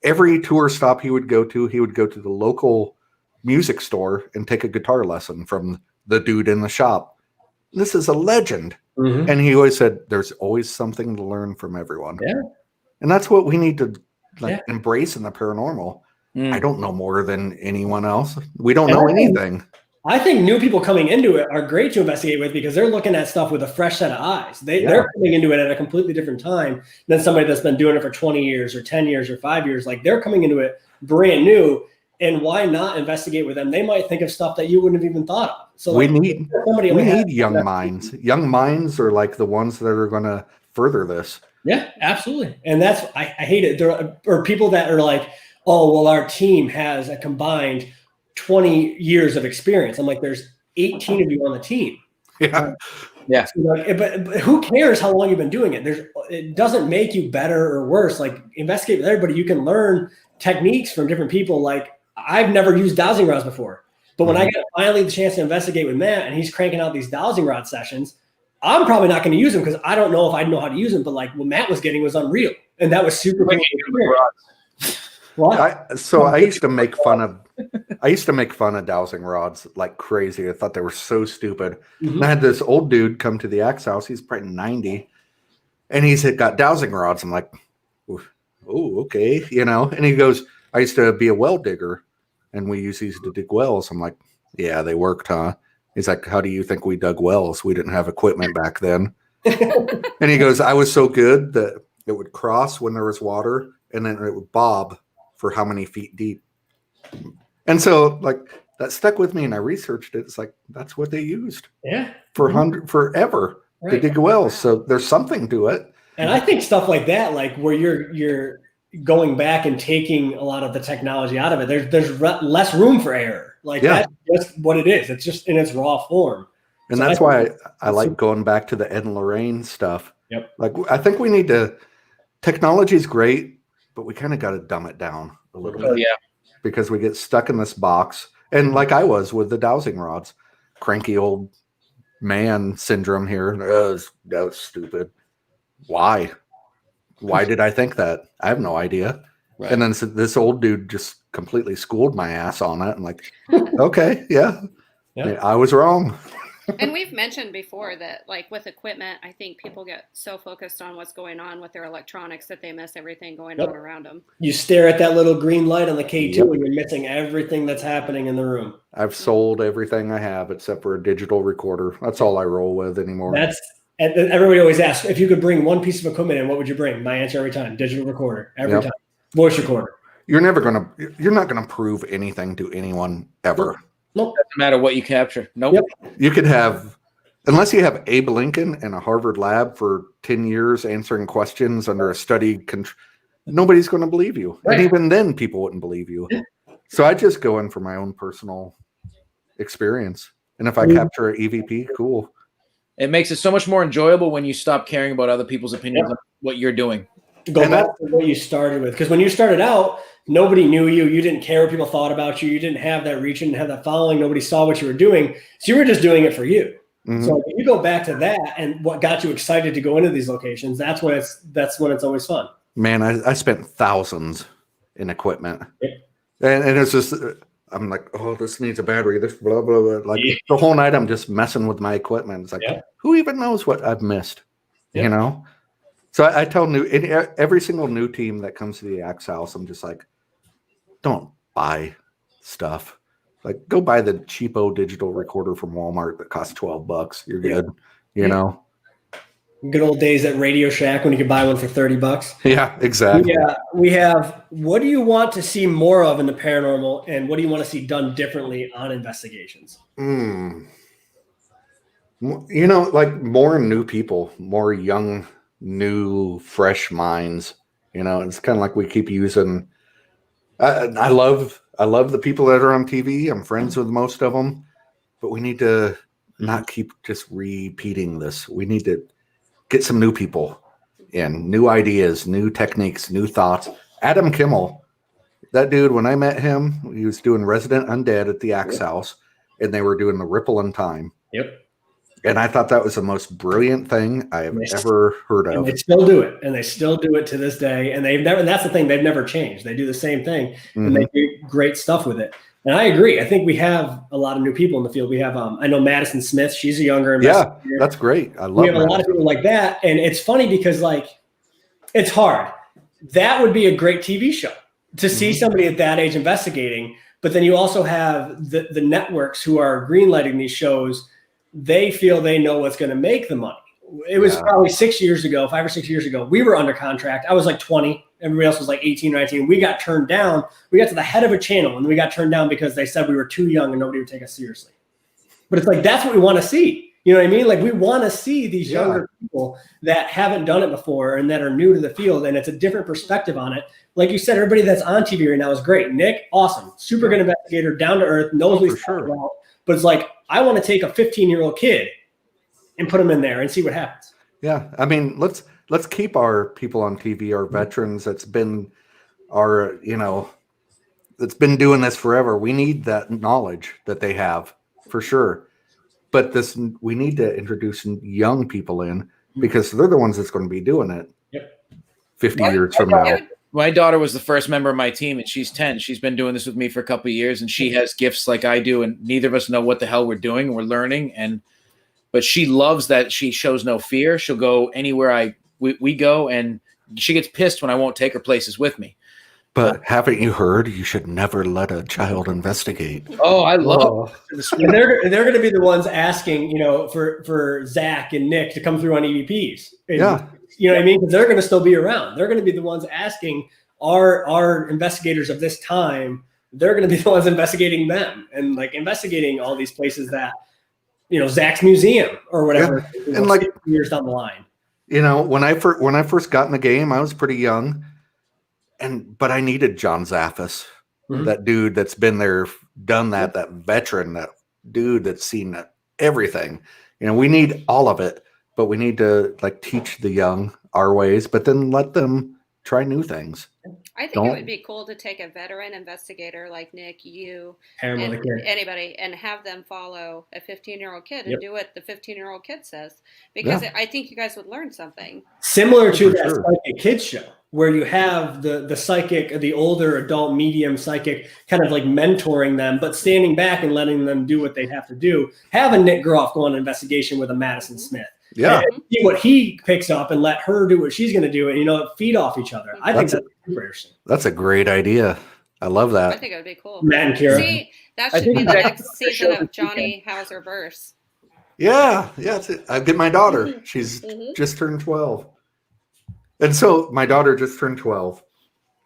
S3: Every tour stop he would go to the local music store and take a guitar lesson from the dude in the shop. This is a legend. Mm-hmm. And he always said, there's always something to learn from everyone.
S4: Yeah.
S3: And that's what we need to embrace in the paranormal. I don't know more than anyone else. We don't know anything.
S4: I think new people coming into it are great to investigate with because they're looking at stuff with a fresh set of eyes. They're coming into it at a completely different time than somebody that's been doing it for 20 years or 10 years or 5 years. Like they're coming into it brand new. And why not investigate with them? They might think of stuff that you wouldn't have even thought of. So
S3: we need young minds. Young minds are like the ones that are going to further this.
S4: Yeah, absolutely. And that's, I hate it. There are people that are like, oh, well, our team has a combined 20 years of experience. I'm like, there's 18 of you on the team.
S3: Yeah.
S1: Yeah.
S4: So like, but who cares how long you've been doing it? It doesn't make you better or worse. Like investigate with everybody. You can learn techniques from different people. Like I've never used dowsing rods before, But when I get finally the chance to investigate with Matt and he's cranking out these dowsing rod sessions, I'm probably not going to use them because I don't know if I know how to use them. But like what Matt was getting was unreal. And that was super cool. What?
S3: I used to make fun of dowsing rods like crazy. I thought they were so stupid. And I had this old dude come to the Axe House. He's probably 90. And he's got dowsing rods. I'm like, oh, okay. And he goes, I used to be a well digger and we use these to dig wells. I'm like, yeah, they worked, huh? He's like, how do you think we dug wells? We didn't have equipment back then. And he goes, I was so good that it would cross when there was water and then it would bob for how many feet deep. And so like that stuck with me and I researched it. It's like, that's what they used forever to dig wells. So there's something to it.
S4: And I think stuff like that, like where you're going back and taking a lot of the technology out of it, there's less room for error. Like that's just what it is. It's just in its raw form.
S3: And so that's why I like going back to the Ed and Lorraine stuff.
S4: Yep.
S3: Like I think we need to, technology is great, but we kind of got to dumb it down a little bit.
S1: Yeah.
S3: Because we get stuck in this box. And like I was with the dowsing rods, cranky old man syndrome here. That was stupid. Why did I think that? I have no idea. Right. And then this old dude just completely schooled my ass on it. I'm like, okay, yeah. I was wrong.
S2: And we've mentioned before that, like with equipment, I think people get so focused on what's going on with their electronics that they miss everything going on around them.
S4: You stare at that little green light on the K2 and you're missing everything that's happening in the room.
S3: I've sold everything I have except for a digital recorder. That's all I roll with anymore.
S4: And everybody always asks, if you could bring one piece of equipment in, what would you bring? My answer every time, digital recorder, every time. Voice recorder.
S3: You're not going to prove anything to anyone ever.
S4: Nope.
S1: Doesn't matter what you capture. Nope.
S3: Yep. You could have, unless you have Abe Lincoln in a Harvard lab for 10 years answering questions under a study control, nobody's going to believe you. Right. And even then, people wouldn't believe you. So I just go in for my own personal experience. And if I capture an EVP, cool.
S1: It makes it so much more enjoyable when you stop caring about other people's opinions on what you're doing.
S4: Go back to what you started with. Because when you started out, nobody knew you. You didn't care what people thought about you. You didn't have that reach. You didn't have that following. Nobody saw what you were doing. So you were just doing it for you. Mm-hmm. So when you go back to that and what got you excited to go into these locations, that's when it's always fun.
S3: Man, I spent thousands in equipment. And it's just, I'm like, oh, this needs a battery. This blah, blah, blah. Like the whole night I'm just messing with my equipment. It's like, who even knows what I've missed? You know? So I tell every single new team that comes to the Axe House, I'm just like, don't buy stuff. Like, go buy the cheapo digital recorder from Walmart that costs $12. You're good. You know?
S4: Good old days at Radio Shack when you could buy one for $30.
S3: Yeah, exactly.
S4: We have, what do you want to see more of in the paranormal, and what do you want to see done differently on investigations?
S3: You know, like more new people, more young, new, fresh minds. You know, it's kind of like we keep using. I love the people that are on TV. I'm friends with most of them, but we need to not keep just repeating this. We need to get some new people in, new ideas, new techniques, new thoughts. Adam Kimmel, that dude, when I met him, he was doing Resident Undead at the Axe House, and they were doing the Ripple in Time.
S4: Yep.
S3: And I thought that was the most brilliant thing I have ever heard of.
S4: And they still do it. And they still do it to this day. And that's the thing, they've never changed. They do the same thing. And they do great stuff with it. And I agree. I think we have a lot of new people in the field. We have, I know Madison Smith. She's a younger investigator.
S3: Yeah, that's great. I love
S4: We have a lot of people like that. And it's funny because, like, it's hard. That would be a great TV show to see somebody at that age investigating. But then you also have the networks who are greenlighting these shows. They feel they know what's going to make the money. It was probably 6 years ago, 5 or 6 years ago. We were under contract. I was like 20. Everybody else was like 18 or 19. We got turned down. We got to the head of a channel, and we got turned down because they said we were too young and nobody would take us seriously. But it's like, that's what we want to see. You know what I mean? Like, we want to see these younger people that haven't done it before and that are new to the field, and it's a different perspective on it. Like you said, everybody that's on TV right now is great. Nick, awesome. Super good investigator, down to earth, knows what he's talking about. But it's like, I want to take a 15-year-old kid and put him in there and see what happens.
S3: Yeah. I mean, let's keep our people on TV, our veterans. That's been our, that's been doing this forever. We need that knowledge that they have for sure. But we need to introduce young people in because they're the ones that's going to be doing it 50 years from now.
S1: My daughter was the first member of my team, and she's 10. She's been doing this with me for a couple of years, and she has gifts like I do, and neither of us know what the hell we're doing. We're learning, but she loves that she shows no fear. She'll go anywhere we go, and she gets pissed when I won't take her places with me.
S3: But haven't you heard you should never let a child investigate?
S1: Oh, I love it.
S4: And they're going to be the ones asking, for Zach and Nick to come through on EVPs. And, you know what I mean? Because they're going to still be around. They're going to be the ones asking our investigators of this time. They're going to be the ones investigating them and like investigating all these places that, Zach's museum or whatever.
S3: And like
S4: years down the line.
S3: When I first got in the game, I was pretty young, but I needed John Zaffis, that dude that's been there, done that veteran, that dude that's seen everything. We need all of it. But we need to teach the young our ways, but then let them try new things.
S2: I think it would be cool to take a veteran investigator like Nick, you, and anybody, and have them follow a 15-year-old kid and do what the 15-year-old kid says. Because I think you guys would learn something. Similar to that
S4: Psychic Kids show, where you have the psychic, the older adult medium psychic kind of like mentoring them, but standing back and letting them do what they have to do. Have a Nick Groff go on an investigation with a Madison Smith.
S3: Yeah.
S4: And see what he picks up and let her do what she's going to do and, feed off each other. I think that's super interesting.
S3: That's a great idea. I love that.
S2: I think it would be cool.
S4: Matt and Kira.
S2: See, that should be the next season of Johnny Hauser Verse.
S3: Yeah. I get my daughter. She's just turned 12. And so my daughter just turned 12.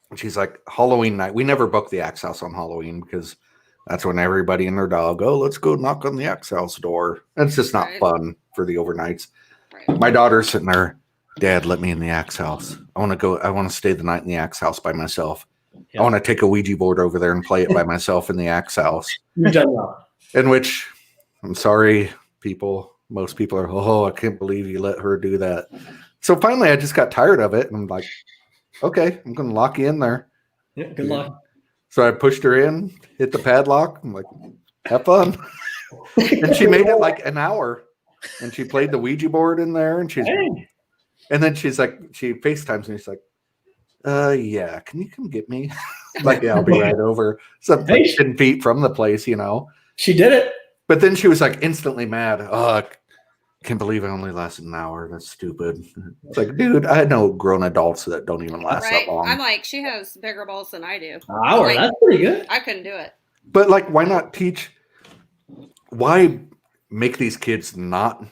S3: And she's like, Halloween night. We never book the Axe House on Halloween because that's when everybody and their dog go, let's go knock on the Axe House door. And it's just not fun for the overnights. Right. My daughter's sitting there, Dad, let me in the Axe House. I want to stay the night in the Axe House by myself. Yeah. I want to take a Ouija board over there and play it by myself in the Axe House.
S4: You've done well.
S3: In which, I'm sorry, most people are, I can't believe you let her do that. So finally, I just got tired of it. And I'm like, okay, I'm going to lock you in there.
S4: Yeah, good luck.
S3: So I pushed her in, hit the padlock. I'm like, have fun. And she made it like an hour. And she played the Ouija board in there. And then she's like, she FaceTimes me. She's like, yeah, can you come get me? Like, yeah, I'll be right over. So 10 feet from the place,
S4: She did it.
S3: But then she was like instantly mad. I can't believe it only lasted an hour. That's stupid. It's like, dude, I know grown adults that don't even last that long.
S2: I'm like, she has bigger balls than I do.
S4: An hour, that's pretty good.
S2: I couldn't do it.
S3: But why not teach? Why make these kids not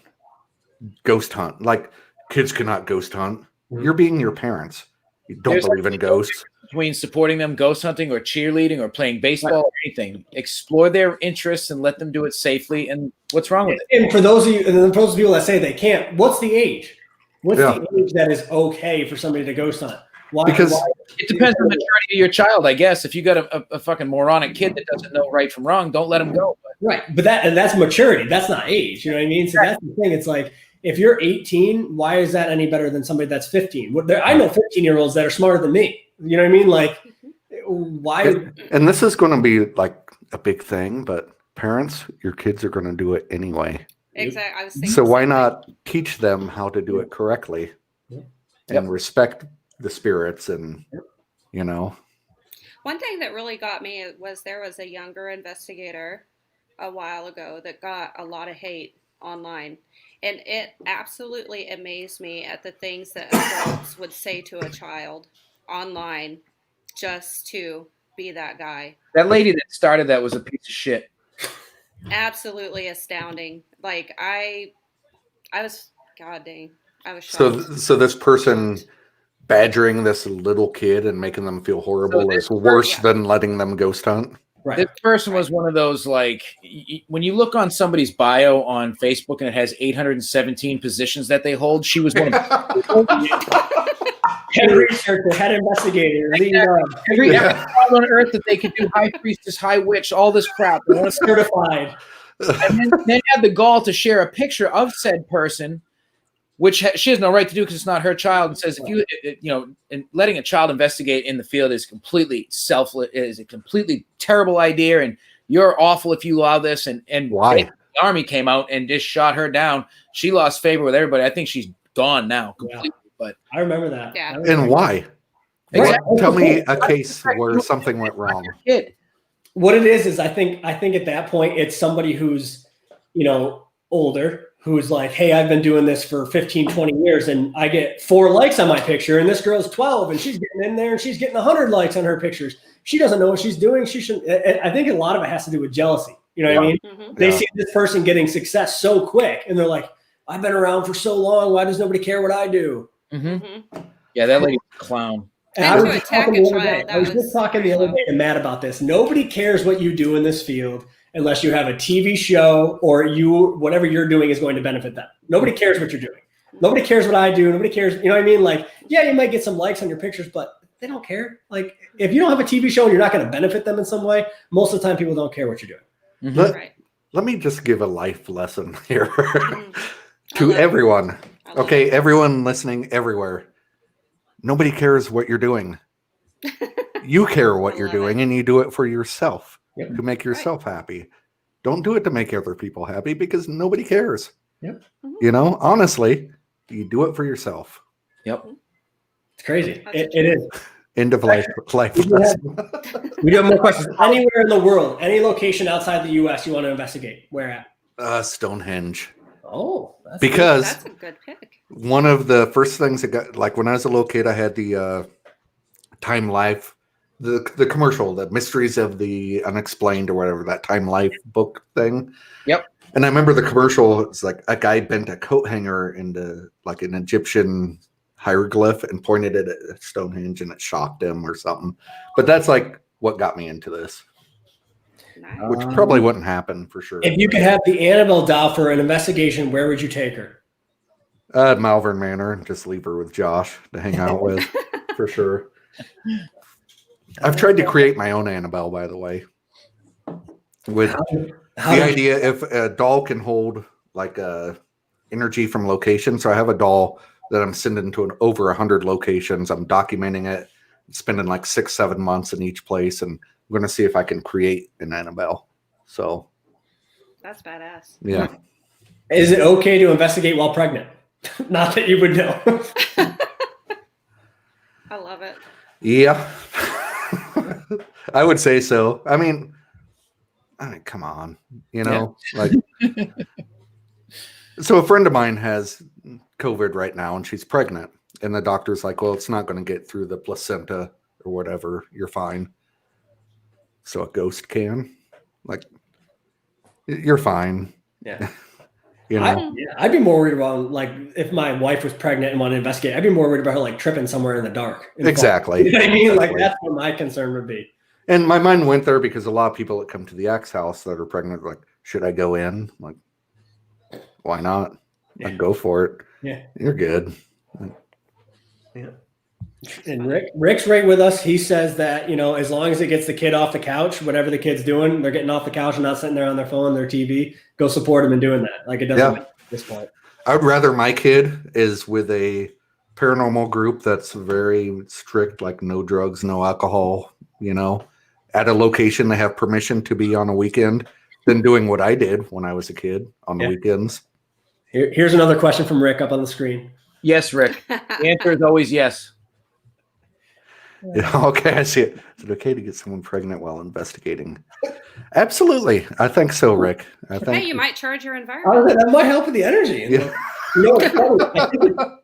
S3: ghost hunt? Like, kids cannot ghost hunt. You're being your parents. You don't believe in ghosts.
S1: Between supporting them ghost hunting or cheerleading or playing baseball or anything, explore their interests and let them do it safely. And what's wrong with it?
S4: And for those of you, and for those people that say they can't, what's the age? What's the age that is okay for somebody to ghost hunt? Why?
S1: Because it depends on the maturity of your child, I guess. If you got a fucking moronic kid that doesn't know right from wrong, don't let him go.
S4: Right, but that's maturity. That's not age. You know what I mean? So that's the thing. It's like, if you're 18, why is that any better than somebody that's 15? I know 15-year-olds that are smarter than me. You know what I mean? Like, why?
S3: And this is going to be like a big thing, but parents, your kids are going to do it anyway.
S2: Exactly. I was thinking
S3: so why not teach them how to do it correctly and respect the spirits and,
S2: One thing that really got me was there was a younger investigator a while ago that got a lot of hate online. And it absolutely amazed me at the things that adults would say to a child online just to be that guy.
S1: That lady that started that was a piece of shit.
S2: Absolutely astounding. Like I was, God dang, I was shocked.
S3: So this person badgering this little kid and making them feel horrible is worse than letting them ghost hunt.
S1: Right. This person was one of those, like, when you look on somebody's bio on Facebook and it has 817 positions that they hold, she was one of them.
S4: Head researcher, head investigator,
S1: every job on earth that they could do, high priestess, high witch, all this crap. They want
S4: certified.
S1: And then had the gall to share a picture of said person which she has no right to do because it's not her child, and says if you and letting a child investigate in the field is completely selfless, is a completely terrible idea, and you're awful if you allow this. And
S3: Why?
S1: the Army came out and just shot her down. She lost favor with everybody. I think she's gone now completely.
S4: Yeah.
S1: But
S4: I remember that.
S2: Yeah.
S3: And why?
S1: Exactly.
S3: Tell me a case where something went wrong.
S1: Kid.
S4: What it is I think at that point it's somebody who's, older, who's like, hey, I've been doing this for 15, 20 years and I get 4 likes on my picture and this girl's 12 and she's getting in there and she's getting 100 likes on her pictures. She doesn't know what she's doing. She shouldn't. I think a lot of it has to do with jealousy. You know what I mean?
S2: Mm-hmm.
S4: They see this person getting success so quick and they're like, I've been around for so long. Why does nobody care what I do?
S2: Mm-hmm.
S1: Yeah, that lady's a clown.
S4: And I was just talking the other day. I was just talking the other day to Matt about this. Nobody cares what you do in this field unless you have a TV show or whatever you're doing is going to benefit them. Nobody cares what you're doing. Nobody cares what I do. Nobody cares. You know what I mean? Like, yeah, you might get some likes on your pictures, but they don't care. Like, if you don't have a TV show and you're not going to benefit them in some way, most of the time people don't care what you're doing.
S1: Mm-hmm.
S3: Let me just give a life lesson here
S2: Mm-hmm.
S3: to everyone. Okay, everyone listening everywhere. Nobody cares what you're doing. You care what you're doing, and you do it for yourself to make yourself happy. Don't do it to make other people happy because nobody cares.
S4: Yep.
S3: Honestly, you do it for yourself.
S1: Yep.
S4: It's crazy. It is.
S3: End of life lesson.
S4: We do have more questions. Anywhere in the world, any location outside the U.S. you want to investigate? Where at?
S3: Stonehenge.
S4: Oh,
S3: Because
S2: that's a good pick.
S3: one of the first things that got, like when I was a little kid, I had the Time Life, the commercial, the Mysteries of the Unexplained or whatever, that Time Life book thing.
S1: Yep.
S3: And I remember the commercial, it's like a guy bent a coat hanger into like an Egyptian hieroglyph and pointed it at Stonehenge and it shocked him or something. But that's like what got me into this,
S2: Nice.
S3: which probably wouldn't happen for sure.
S4: If you could have the Annabelle doll for an investigation, where would you take her?
S3: Malvern Manor, just leave her with Josh to hang out with for sure. I've tried to create my own Annabelle, by the way. With the idea if a doll can hold like energy from location. So I have a doll that I'm sending to over 100 locations. I'm documenting it, spending like 6-7 months in each place, and I'm going to see if I can create an Annabelle. So
S2: That's badass.
S3: yeah.
S4: Is it okay to investigate while pregnant? Not that you would know.
S2: I love it.
S3: Yeah. I would say so. I mean, come on, like. So a friend of mine has COVID right now and she's pregnant. And the doctor's like, well, it's not going to get through the placenta or whatever. You're fine. So a ghost can. Like, you're fine.
S4: Yeah.
S3: I'd
S4: be more worried about like if my wife was pregnant and wanted to investigate. I'd be more worried about her like tripping somewhere in the dark.
S3: Exactly.
S4: You know what I mean? Like that's what my concern would be.
S3: And my mind went there because a lot of people that come to the Axe house that are pregnant are like, should I go in? I'm like, why not?
S4: Yeah.
S3: I'd go for it.
S4: Yeah.
S3: You're good.
S4: Yeah. And Rick's right with us. He says that, as long as it gets the kid off the couch, whatever the kid's doing, they're getting off the couch and not sitting there on their phone, their TV, go support them in doing that. Like it doesn't matter at this point.
S3: I would rather my kid is with a paranormal group that's very strict, like no drugs, no alcohol, at a location they have permission to be on a weekend than doing what I did when I was a kid on the weekends.
S4: Here's another question from Rick up on the screen.
S1: Yes, Rick. The answer is always yes.
S3: Yeah, okay, I see it. Is it okay to get someone pregnant while investigating? Absolutely. I think so, Rick.
S2: Hey, you might charge your environment.
S4: That might help with the energy.
S3: Yeah.
S4: I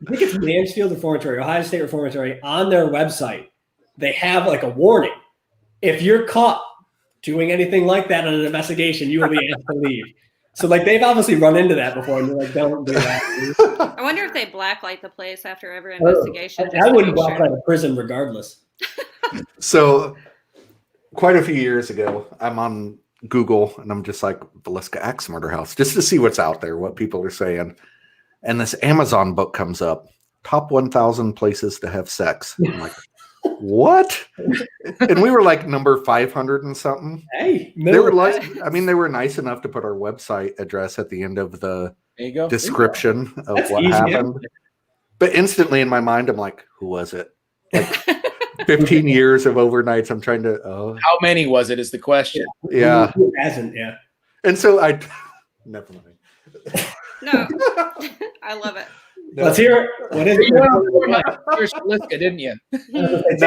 S4: think it's Mansfield Reformatory, Ohio State Reformatory. On their website, they have like a warning. If you're caught doing anything like that in an investigation, you will be asked to leave. So like they've obviously run into that before, and they're like, "Don't do that."
S2: I wonder if they blacklight the place after every investigation.
S4: I wouldn't blacklight a prison regardless.
S3: So, quite a few years ago, I'm on Google and I'm just like Villisca Axe Murder House just to see what's out there, what people are saying, and this Amazon book comes up: top 1,000 places to have sex. I'm like, what? And we were like number 500 and something.
S4: Hey,
S3: they were like, they were nice enough to put our website address at the end of the
S1: There you go.
S3: description of
S4: That's
S3: what
S4: easy.
S3: happened. But instantly in my mind, I'm like, who was it? Like 15 years of overnights. I'm trying to,
S1: How many was it is the question.
S3: yeah.
S4: Who hasn't? Yeah.
S3: And so never mind.
S2: No, I love it.
S3: No.
S4: Let's hear it. What is
S1: You went on
S4: it?
S1: before my first Villisca, didn't you?
S3: No.
S4: Take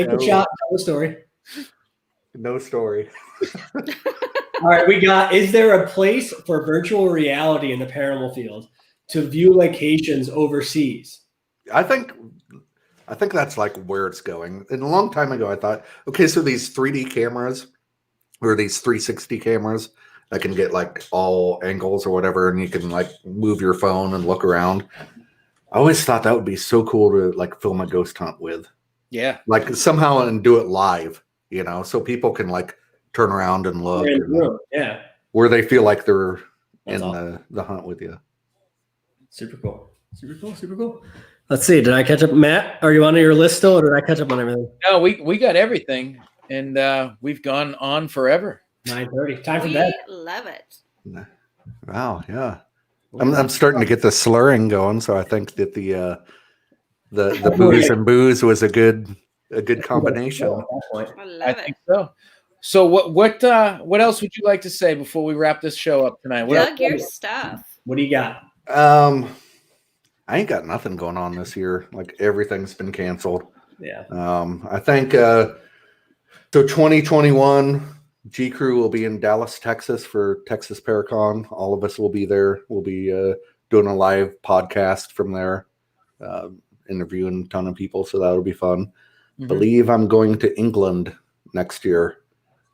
S4: the shot. Tell the story.
S3: No story.
S4: All right, we got. Is there a place for virtual reality in the paranormal field to view locations overseas?
S3: I think that's like where it's going. And a long time ago, I thought, okay, so these 3D cameras or these 360 cameras that can get like all angles or whatever, and you can like move your phone and look around. I always thought that would be so cool to like film a ghost hunt with.
S1: Yeah.
S3: Like somehow and do it live, so people can like turn around and look.
S4: Yeah.
S3: Where they feel like they're
S4: That's
S3: in
S4: awesome.
S3: the hunt with you.
S4: Super cool. Super cool. Let's see. Did I catch up, Matt? Are you on your list still, or did I catch up on everything?
S1: No, we got everything, and we've gone on forever.
S4: 9:30. Time for
S2: We
S4: bed.
S2: love it.
S3: Wow, yeah. I'm starting to get the slurring going, so I think that the booze and booze was a good combination.
S2: I
S1: I
S2: love it.
S1: think so. So what else would you like to say before we wrap this show up tonight?
S2: Plug your stuff.
S4: What do you got?
S3: I ain't got nothing going on this year. Like everything's been canceled.
S4: Yeah.
S3: I think so 2021 G Crew will be in Dallas, Texas for Texas Paracon. All of us will be there. We'll be doing a live podcast from there, interviewing a ton of people. So that'll be fun.
S1: Mhm.
S3: Believe I'm going to England next year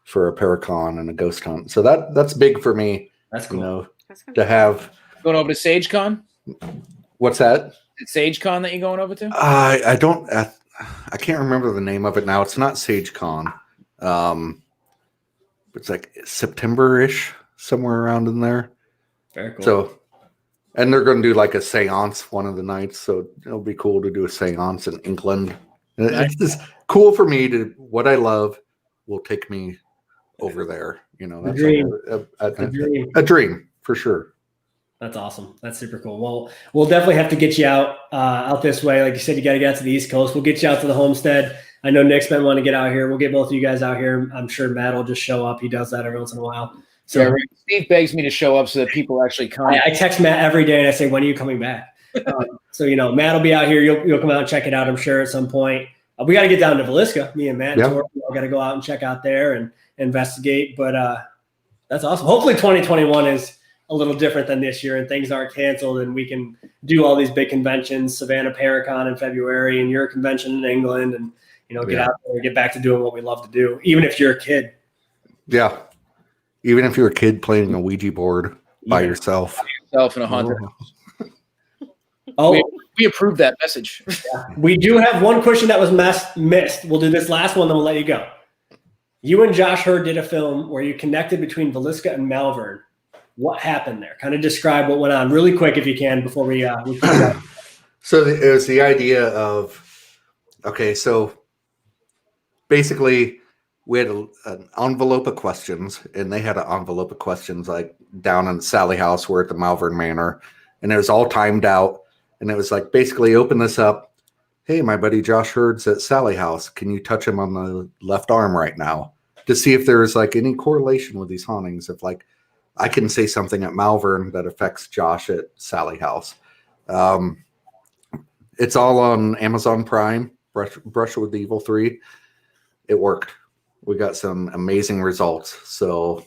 S3: for a Paracon and a ghost hunt. So that's big for me.
S4: That's cool.
S2: That's gonna
S3: To
S2: be
S3: have.
S1: Going over to SageCon?
S3: What's that?
S1: Is it SageCon that you're going over to?
S3: I don't. I can't remember the name of it now. It's not SageCon. It's like September-ish, somewhere around in there.
S4: Very cool.
S3: So, and they're going to do like a seance one of the nights. So it'll be cool to do a seance in England. And
S1: Nice.
S3: it's just cool for me to what I love will take me over there. That's
S4: dream.
S3: like
S4: a dream.
S3: a dream for sure.
S4: That's awesome. That's super cool. Well, we'll definitely have to get you out this way. Like you said, you got to get out to the East Coast. We'll get you out to the homestead. I know Nick's been wanting to get out here. We'll get both of you guys out here. I'm sure Matt will just show up. He does that every once in a while. So
S1: Yeah, Steve begs me to show up so that people actually come.
S4: I text Matt every day and I say, when are you coming back? So, Matt will be out here. You'll come out and check it out, I'm sure, at some point. We got to get down to Villisca. Me and Matt
S3: Yeah.
S4: we got to go out and check out there and investigate. But that's awesome. Hopefully 2021 is a little different than this year and things aren't canceled and we can do all these big conventions, Savannah Paracon in February and your convention in England and, get out there and get back to doing what we love to do, even if you're a kid.
S3: Yeah. Even if you're a kid playing a Ouija board by yourself.
S1: Yourself in a haunted.
S4: Oh,
S1: We approve that message.
S4: we do have one question that was missed. We'll do this last one, then we'll let you go. You and Josh Hurd did a film where you connected between Villisca and Malvern. What happened there? Kind of describe what went on really quick if you can before we keep going.
S3: So it was the idea of, okay, so basically we had an envelope of questions and they had an envelope of questions like down in Sally House. We're at the Malvern Manor and it was all timed out. And it was like, basically open this up. Hey, my buddy Josh Hurd's at Sally House. Can you touch him on the left arm right now to see if there's like any correlation with these hauntings? If like I can say something at Malvern that affects Josh at Sally House. It's all on Amazon Prime, Brush with Evil 3. It worked. We got some amazing results. So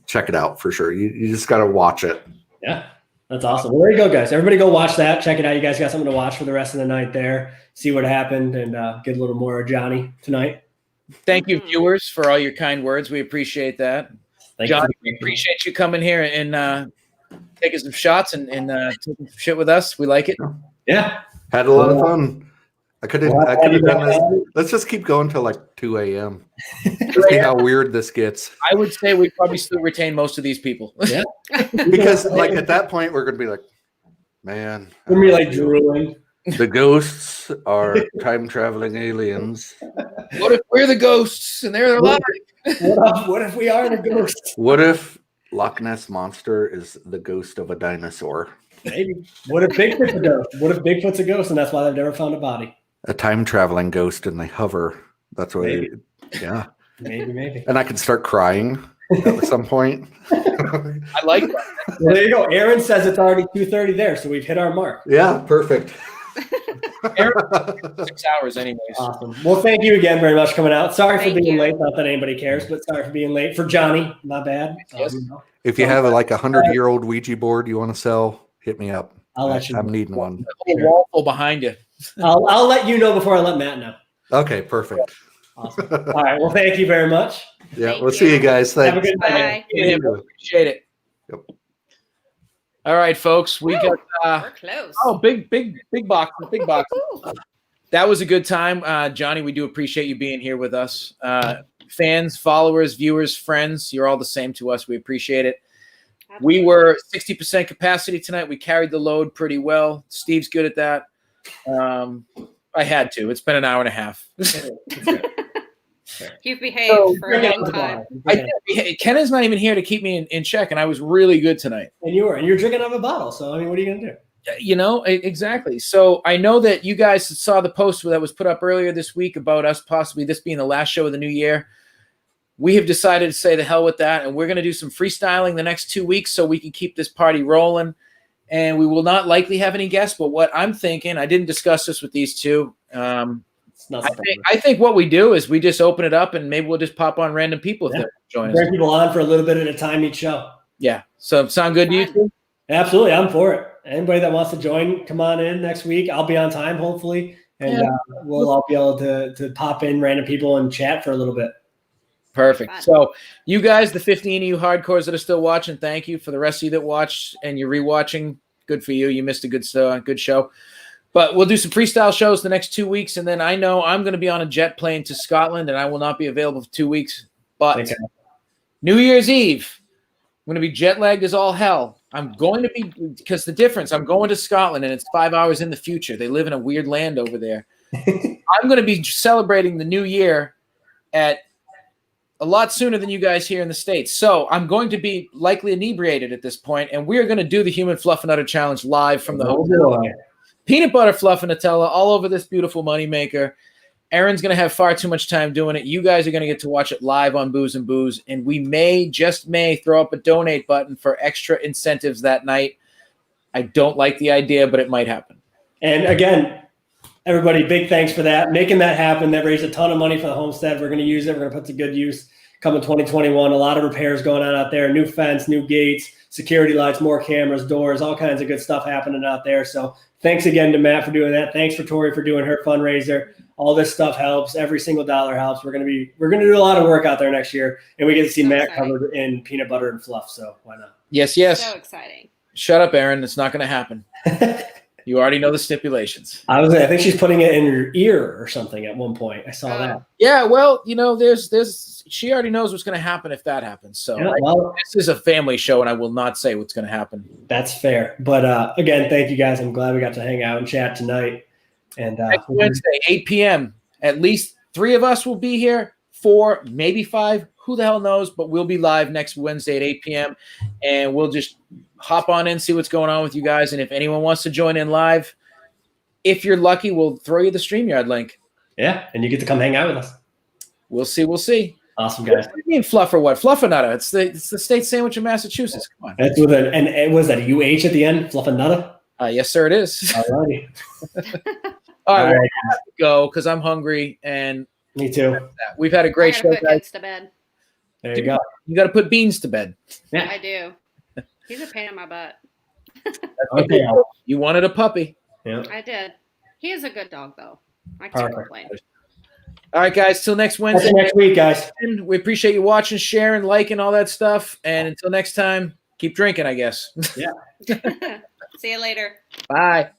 S3: check it out for sure. You just got to watch it.
S4: Yeah, that's awesome. Well, there you go, guys. Everybody go watch that. Check it out. You guys got something to watch for the rest of the night there. See what happened and get a little more of Johnny tonight.
S1: Thank you, viewers, for all your kind words. We appreciate that.
S4: Thank
S1: John,
S4: you.
S1: we appreciate you coming here and taking some shots and taking some shit with us. We like it.
S4: Yeah.
S3: Had a lot of fun. I could have done this. Let's just keep going till like 2 a.m. See how weird this gets.
S1: I would say we probably still retain most of these people.
S4: Yeah.
S3: Because like at that point we're gonna be like, man,
S4: We're gonna be like drooling.
S3: the ghosts are time traveling aliens.
S1: What if we're the ghosts and they're alive?
S4: What if we are the ghosts?
S3: What if Loch Ness Monster is the ghost of a dinosaur.
S4: Maybe. What if Bigfoot's a ghost? What if Bigfoot's a ghost and that's why they've never found a body?
S3: A time traveling ghost, and they hover. That's why.
S4: Maybe.
S3: Yeah.
S4: Maybe.
S3: And I can start crying at some point.
S1: I like that.
S4: Well, there you go. Aaron says it's already 2:30 there, so we've hit our mark.
S3: Yeah, perfect.
S1: 6 hours anyways.
S4: Awesome. Well, thank you again very much for coming out. Sorry for
S2: Thank
S4: being
S2: you.
S4: late. Not that anybody cares, but sorry for being late. For Johnny, not bad.
S1: Yes.
S3: If you have like a 100-year-old Ouija board you want to sell, hit me up.
S4: I'll let you
S3: I'm
S4: know.
S3: needing one.
S1: The whole wall full behind you.
S4: I'll let you know before I let Matt know.
S3: Okay, perfect.
S4: Awesome. All right. Well, thank you very much.
S3: Yeah,
S2: Thank
S3: we'll see you
S2: you.
S3: guys.
S4: Have a
S3: Thanks.
S4: good night.
S2: Bye.
S1: Appreciate it.
S3: Yep.
S1: All right, folks. We
S2: Woo.
S1: got
S2: We're close.
S1: big box. Big box.
S2: Ooh.
S1: That was a good time. Johnny, we do appreciate you being here with us. Fans, followers, viewers, friends, you're all the same to us. We appreciate it. We were 60% capacity tonight. We carried the load pretty well. Steve's good at that. I had to. It's been an hour and a half.
S2: You've behaved for a long time.
S1: Ken is not even here to keep me in check, and I was really good tonight.
S4: And you're drinking out of a bottle. So, I mean, what are you going to do?
S1: You know, exactly. So I know that you guys saw the post that was put up earlier this week about us possibly this being the last show of the new year. We have decided to say the hell with that, and we're going to do some freestyling the next 2 weeks so we can keep this party rolling. And we will not likely have any guests, but what I'm thinking, I didn't discuss this with these two.
S4: It's not
S1: I think what we do is we just open it up, and maybe we'll just pop on random people if
S4: Yeah.
S1: they join us.
S4: Bring people on for a little bit at a time each show.
S1: Yeah. So sound good to you two?
S4: Absolutely. I'm for it. Anybody that wants to join, come on in next week. I'll be on time, hopefully. And we'll all be able to pop in random people and chat for a little bit.
S1: Perfect.
S2: Fun.
S1: So you guys, the 15 of you hardcores that are still watching, thank you. For the rest of you that watched and you're rewatching, good for you. You missed a good show. But we'll do some freestyle shows the next 2 weeks, and then I know I'm going to be on a jet plane to Scotland, and I will not be available for 2 weeks. But
S4: Okay.
S1: New Year's Eve, I'm going to be jet lagged as all hell. I'm going to be, because the difference, I'm going to Scotland, and it's 5 hours in the future. They live in a weird land over there. I'm going to be celebrating the new year at a lot sooner than you guys here in the States. So I'm going to be likely inebriated at this point, and we're going to do the Human Fluff and Nutter Challenge live from the hotel. Peanut butter, fluff, and Nutella all over this beautiful moneymaker. Aaron's going to have far too much time doing it. You guys are going to get to watch it live on Booze and Booze, and we may throw up a donate button for extra incentives that night. I don't like the idea, but it might happen.
S4: And again, everybody, big thanks for that. Making that happen. That raised a ton of money for the homestead. We're going to use it. We're going to put to good use coming 2021. A lot of repairs going on out there. New fence, new gates, security lights, more cameras, doors, all kinds of good stuff happening out there. So thanks again to Matt for doing that. Thanks for Tori for doing her fundraiser. All this stuff helps. Every single dollar helps. We're going to do a lot of work out there next year, and we get to see Matt covered in peanut butter and fluff. So why not?
S1: Yes.
S2: So exciting.
S1: Shut up, Aaron. It's not going to happen. You already know the stipulations.
S4: I think she's putting it in her ear or something at one point. I saw that.
S1: Yeah, well, she already knows what's going to happen if that happens. So this is a family show, and I will not say what's going to happen.
S4: That's fair. But again, thank you guys. I'm glad we got to hang out and chat tonight. And
S1: next Wednesday, 8 p.m. At least 3 of us will be here. 4, maybe 5. Who the hell knows? But we'll be live next Wednesday at 8 p.m. And we'll just hop on in, see what's going on with you guys. And if anyone wants to join in live, if you're lucky, we'll throw you the StreamYard link.
S4: Yeah, and you get to come hang out with us.
S1: We'll see.
S4: Awesome, guys.
S1: What do you mean fluff or what? Fluff or nutter? It's the state sandwich of Massachusetts. Come on.
S4: That's with was that a UH at the end? Fluff and nutter?
S1: Yes, sir, it is.
S4: All righty.
S1: All right, I have to go because I'm hungry, and
S4: me too.
S1: We've had a great show,
S2: Put
S1: guys.
S2: kids to bed.
S4: There you go.
S1: You got to put Beans to bed.
S4: Yeah.
S2: I do. He's a pain in my butt.
S4: Okay.
S1: You wanted a puppy.
S4: Yeah.
S2: I did. He is a good dog, though. I can't complain.
S1: All right, guys. Till next Wednesday.
S4: Next week, guys.
S1: We appreciate you watching, sharing, liking, all that stuff. And until next time, keep drinking, I guess.
S4: Yeah.
S2: See you later.
S1: Bye.